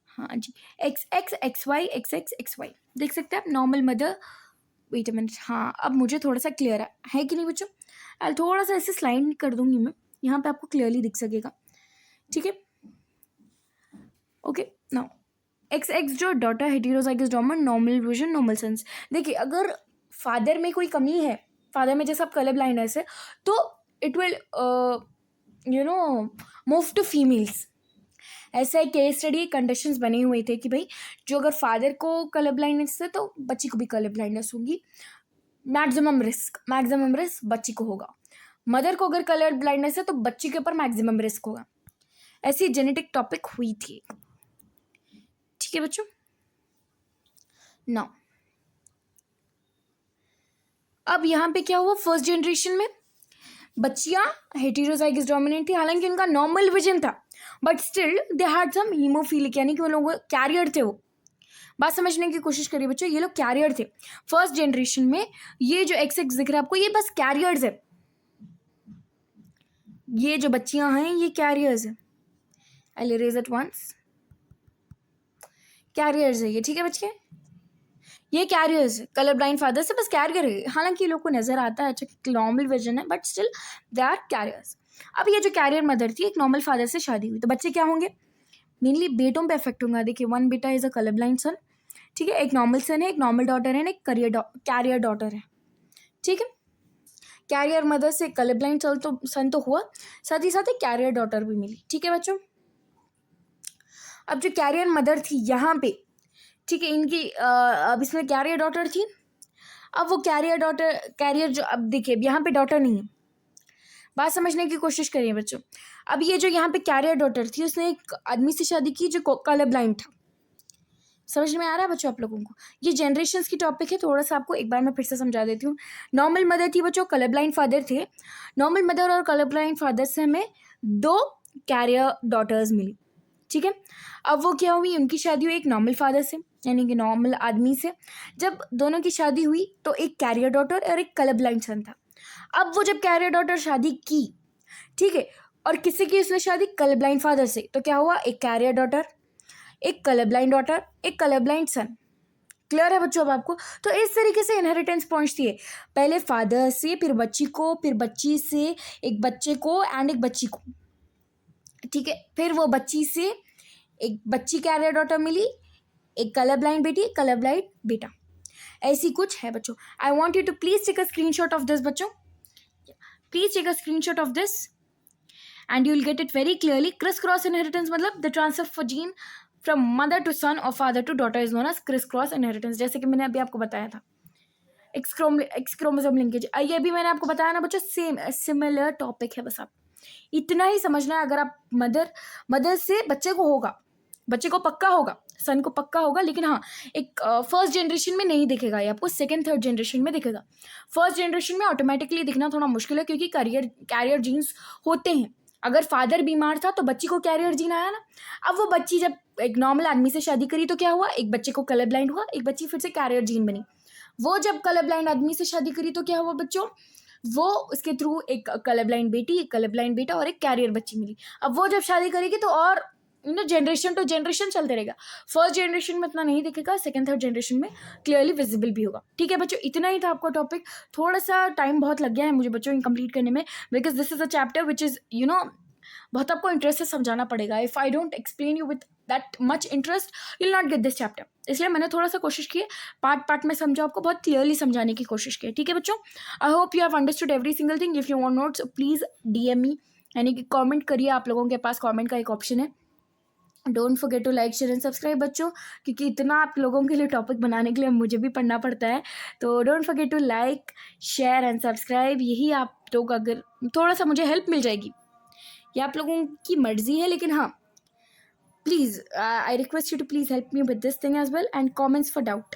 हाँ जी, XX XY XX XY देख सकते हैं आप, normal mother. Wait a minute, हाँ अब मुझे थोड़ा सा क्लियर है कि नहीं बच्चों, आई थोड़ा सा ऐसे स्लाइड कर दूंगी मैं, यहाँ पे आपको क्लियरली दिख सकेगा। ठीक है, ओके नाउ XX जो daughter heterozygous dominant, normal vision, normal sense. देखिए अगर फादर में कोई कमी है, फादर में जैसे आप कलर ब्लाइंडनेस है, तो it will move to females. ऐसा एक केस स्टडी कंडीशंस बने हुए थे कि भाई जो अगर फादर को कलर ब्लाइंडनेस है तो बच्ची को भी कलर ब्लाइंडनेस होगी, मैक्सिमम रिस्क बच्ची को होगा। मदर को अगर कलर ब्लाइंडनेस है तो बच्ची के ऊपर मैक्सिमम रिस्क होगा। ऐसी जेनेटिक टॉपिक हुई थी। ठीक है बच्चों, नाउ अब यहाँ पे क्या हुआ, फर्स्ट जनरेशन में बच्चियां हेटेरोजाइगस डोमिनेंट थी, हालांकि उनका नॉर्मल विजन था, but still they had some haemophilic, यानी कि वो लोग कैरियर थे। वो बात समझने की कोशिश करिए बच्चों, ये लोग कैरियर थे फर्स्ट जनरेशन में। ये जो XX दिख रहा है आपको, ये बस कैरियर्स है, ये जो बच्चियां हैं ये कैरियर्स है। I erase it once, carriers है ये। ठीक है बच्चे, ये कैरियर्स है, कलर ब्लाइंड फादर से बस कैरियर है, हालांकि लोग को नजर आता है अच्छा नॉर्मल विजन है, but still they are carriers. अब ये जो कैरियर मदर थी, एक नॉर्मल फादर से शादी हुई, तो बच्चे क्या होंगे, मेनली बेटों पे इफेक्ट होगा। देखिए 1 बेटा इज अ कलर ब्लाइंड सन। ठीक है, एक नॉर्मल सन है, एक नॉर्मल डॉटर है, एक कैरियर डॉटर है। ठीक है, कैरियर मदर से कलर ब्लाइंड सन तो हुआ, साथ ही साथ एक कैरियर डॉटर भी मिली। ठीक है बच्चों, अब जो कैरियर मदर थी यहाँ पे, ठीक है, इनकी अब इसमें कैरियर डॉटर थी। अब वो कैरियर जो, अब देखिए यहाँ पे डॉटर नहीं है, बात समझने की कोशिश करिए बच्चों। अब ये जो यहाँ पे कैरियर डॉटर थी, उसने एक आदमी से शादी की जो कलर ब्लाइंड था। समझ में आ रहा है बच्चों आप लोगों को, ये जनरेशन्स की टॉपिक है, थोड़ा सा आपको एक बार मैं फिर से समझा देती हूँ। नॉर्मल मदर थी बच्चों, कलर ब्लाइंड फादर थे। नॉर्मल मदर और कलर ब्लाइंड फादर से हमें 2 कैरियर डॉटर्स मिली। ठीक है, अब वो क्या हुई, उनकी शादी हुई एक नॉर्मल फादर से, यानी कि नॉर्मल आदमी से। जब दोनों की शादी हुई तो एक कैरियर डॉटर और एक कलर ब्लाइंड सन था। अब वो जब कैरियर डॉटर शादी की, ठीक है, और किसी की उसने शादी कलर ब्लाइंड फादर से, तो क्या हुआ, एक कैरियर डॉटर, एक कलर ब्लाइंड डॉटर, एक कलर ब्लाइंड सन। क्लियर है बच्चों अब आपको, तो इस तरीके से इनहेरिटेंस पहुंचती है, पहले फादर से, फिर बच्ची को, फिर बच्ची से एक बच्चे को एंड एक बच्ची को। ठीक है, फिर वो बच्ची से एक बच्ची कैरियर डॉटर मिली, एक कलर ब्लाइंड बेटी, कलर ब्लाइंड बेटा। ऐसी कुछ है बच्चों। I want you to please take a screenshot of this बच्चों, please take a screenshot of this and you will get it very clearly. Criss cross inheritance मतलब the transfer of gene from mother to son और father to daughter is known as criss cross inheritance, जैसे कि मैंने अभी आपको बताया था। X chromosome linkage, ये भी मैंने आपको बताया ना बच्चों, सेम सिमिलर टॉपिक है, बस आप इतना ही समझना है। अगर आप मदर से बच्चे को होगा, बच्चे को पक्का होगा, सन को पक्का होगा, लेकिन हाँ एक फर्स्ट जनरेशन में नहीं दिखेगा, ये आपको सेकंड थर्ड जनरेशन में दिखेगा। फर्स्ट जनरेशन में ऑटोमेटिकली दिखना थोड़ा मुश्किल है, क्योंकि कैरियर जीन्स होते हैं। अगर फादर बीमार था तो बच्ची को कैरियर जीन आया ना। अब वो बच्ची जब एक नॉर्मल आदमी से शादी करी तो क्या हुआ, एक बच्चे को कलर ब्लाइंड हुआ, एक बच्ची फिर से कैरियर जीन बनी। वो जब कलर ब्लाइंड आदमी से शादी करी तो क्या हुआ बच्चों, वो उसके थ्रू एक कलर ब्लाइंड बेटी, एक कलर ब्लाइंड बेटा और एक कैरियर बच्ची मिली। अब वो जब शादी करेगी तो और जनरेशन टू जनरेशन चलते रहेगा। फर्स्ट जनरेशन में इतना नहीं दिखेगा, सेकंड थर्ड जनरेशन में क्लियरली विजिबल भी होगा। ठीक है बच्चों, इतना ही था आपका टॉपिक। थोड़ा सा टाइम बहुत लग गया है मुझे बच्चों कंप्लीट करने में, because this is a chapter which is बहुत आपको इंटरेस्ट से समझाना पड़ेगा। If I don't explain you with that much interest you will not get this chapter. इसलिए मैंने थोड़ा सा कोशिश की है पार्ट पार्ट में समझा, आपको बहुत क्लियरली समझाने की कोशिश की है। ठीक है बच्चों, I hope you have understood every single thing. If you want notes please DM मी, यानी कि कमेंट करिए। आप लोगों के पास कमेंट का एक ऑप्शन है। Don't forget to like share and subscribe बच्चों, क्योंकि इतना आप लोगों के लिए टॉपिक बनाने के लिए मुझे भी पढ़ना पड़ता है। तो don't forget to like share and subscribe. यही आप लोग अगर थोड़ा सा मुझे हेल्प मिल जाएगी, ये आप लोगों की मर्जी है, लेकिन हाँ please I request you to please help me with this thing as well. And comments for doubt,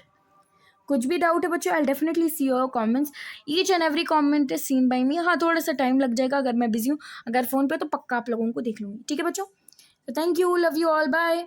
कुछ भी डाउट है बच्चों I definitely see your comments. Each and every comment is seen by me. हाँ थोड़ा सा time लग जाएगा, अगर मैं बिजी हूँ, अगर फ़ोन पे तो पक्का आप लोगों को देख लूँगी। ठीक है बच्चों, thank you, love you all, bye.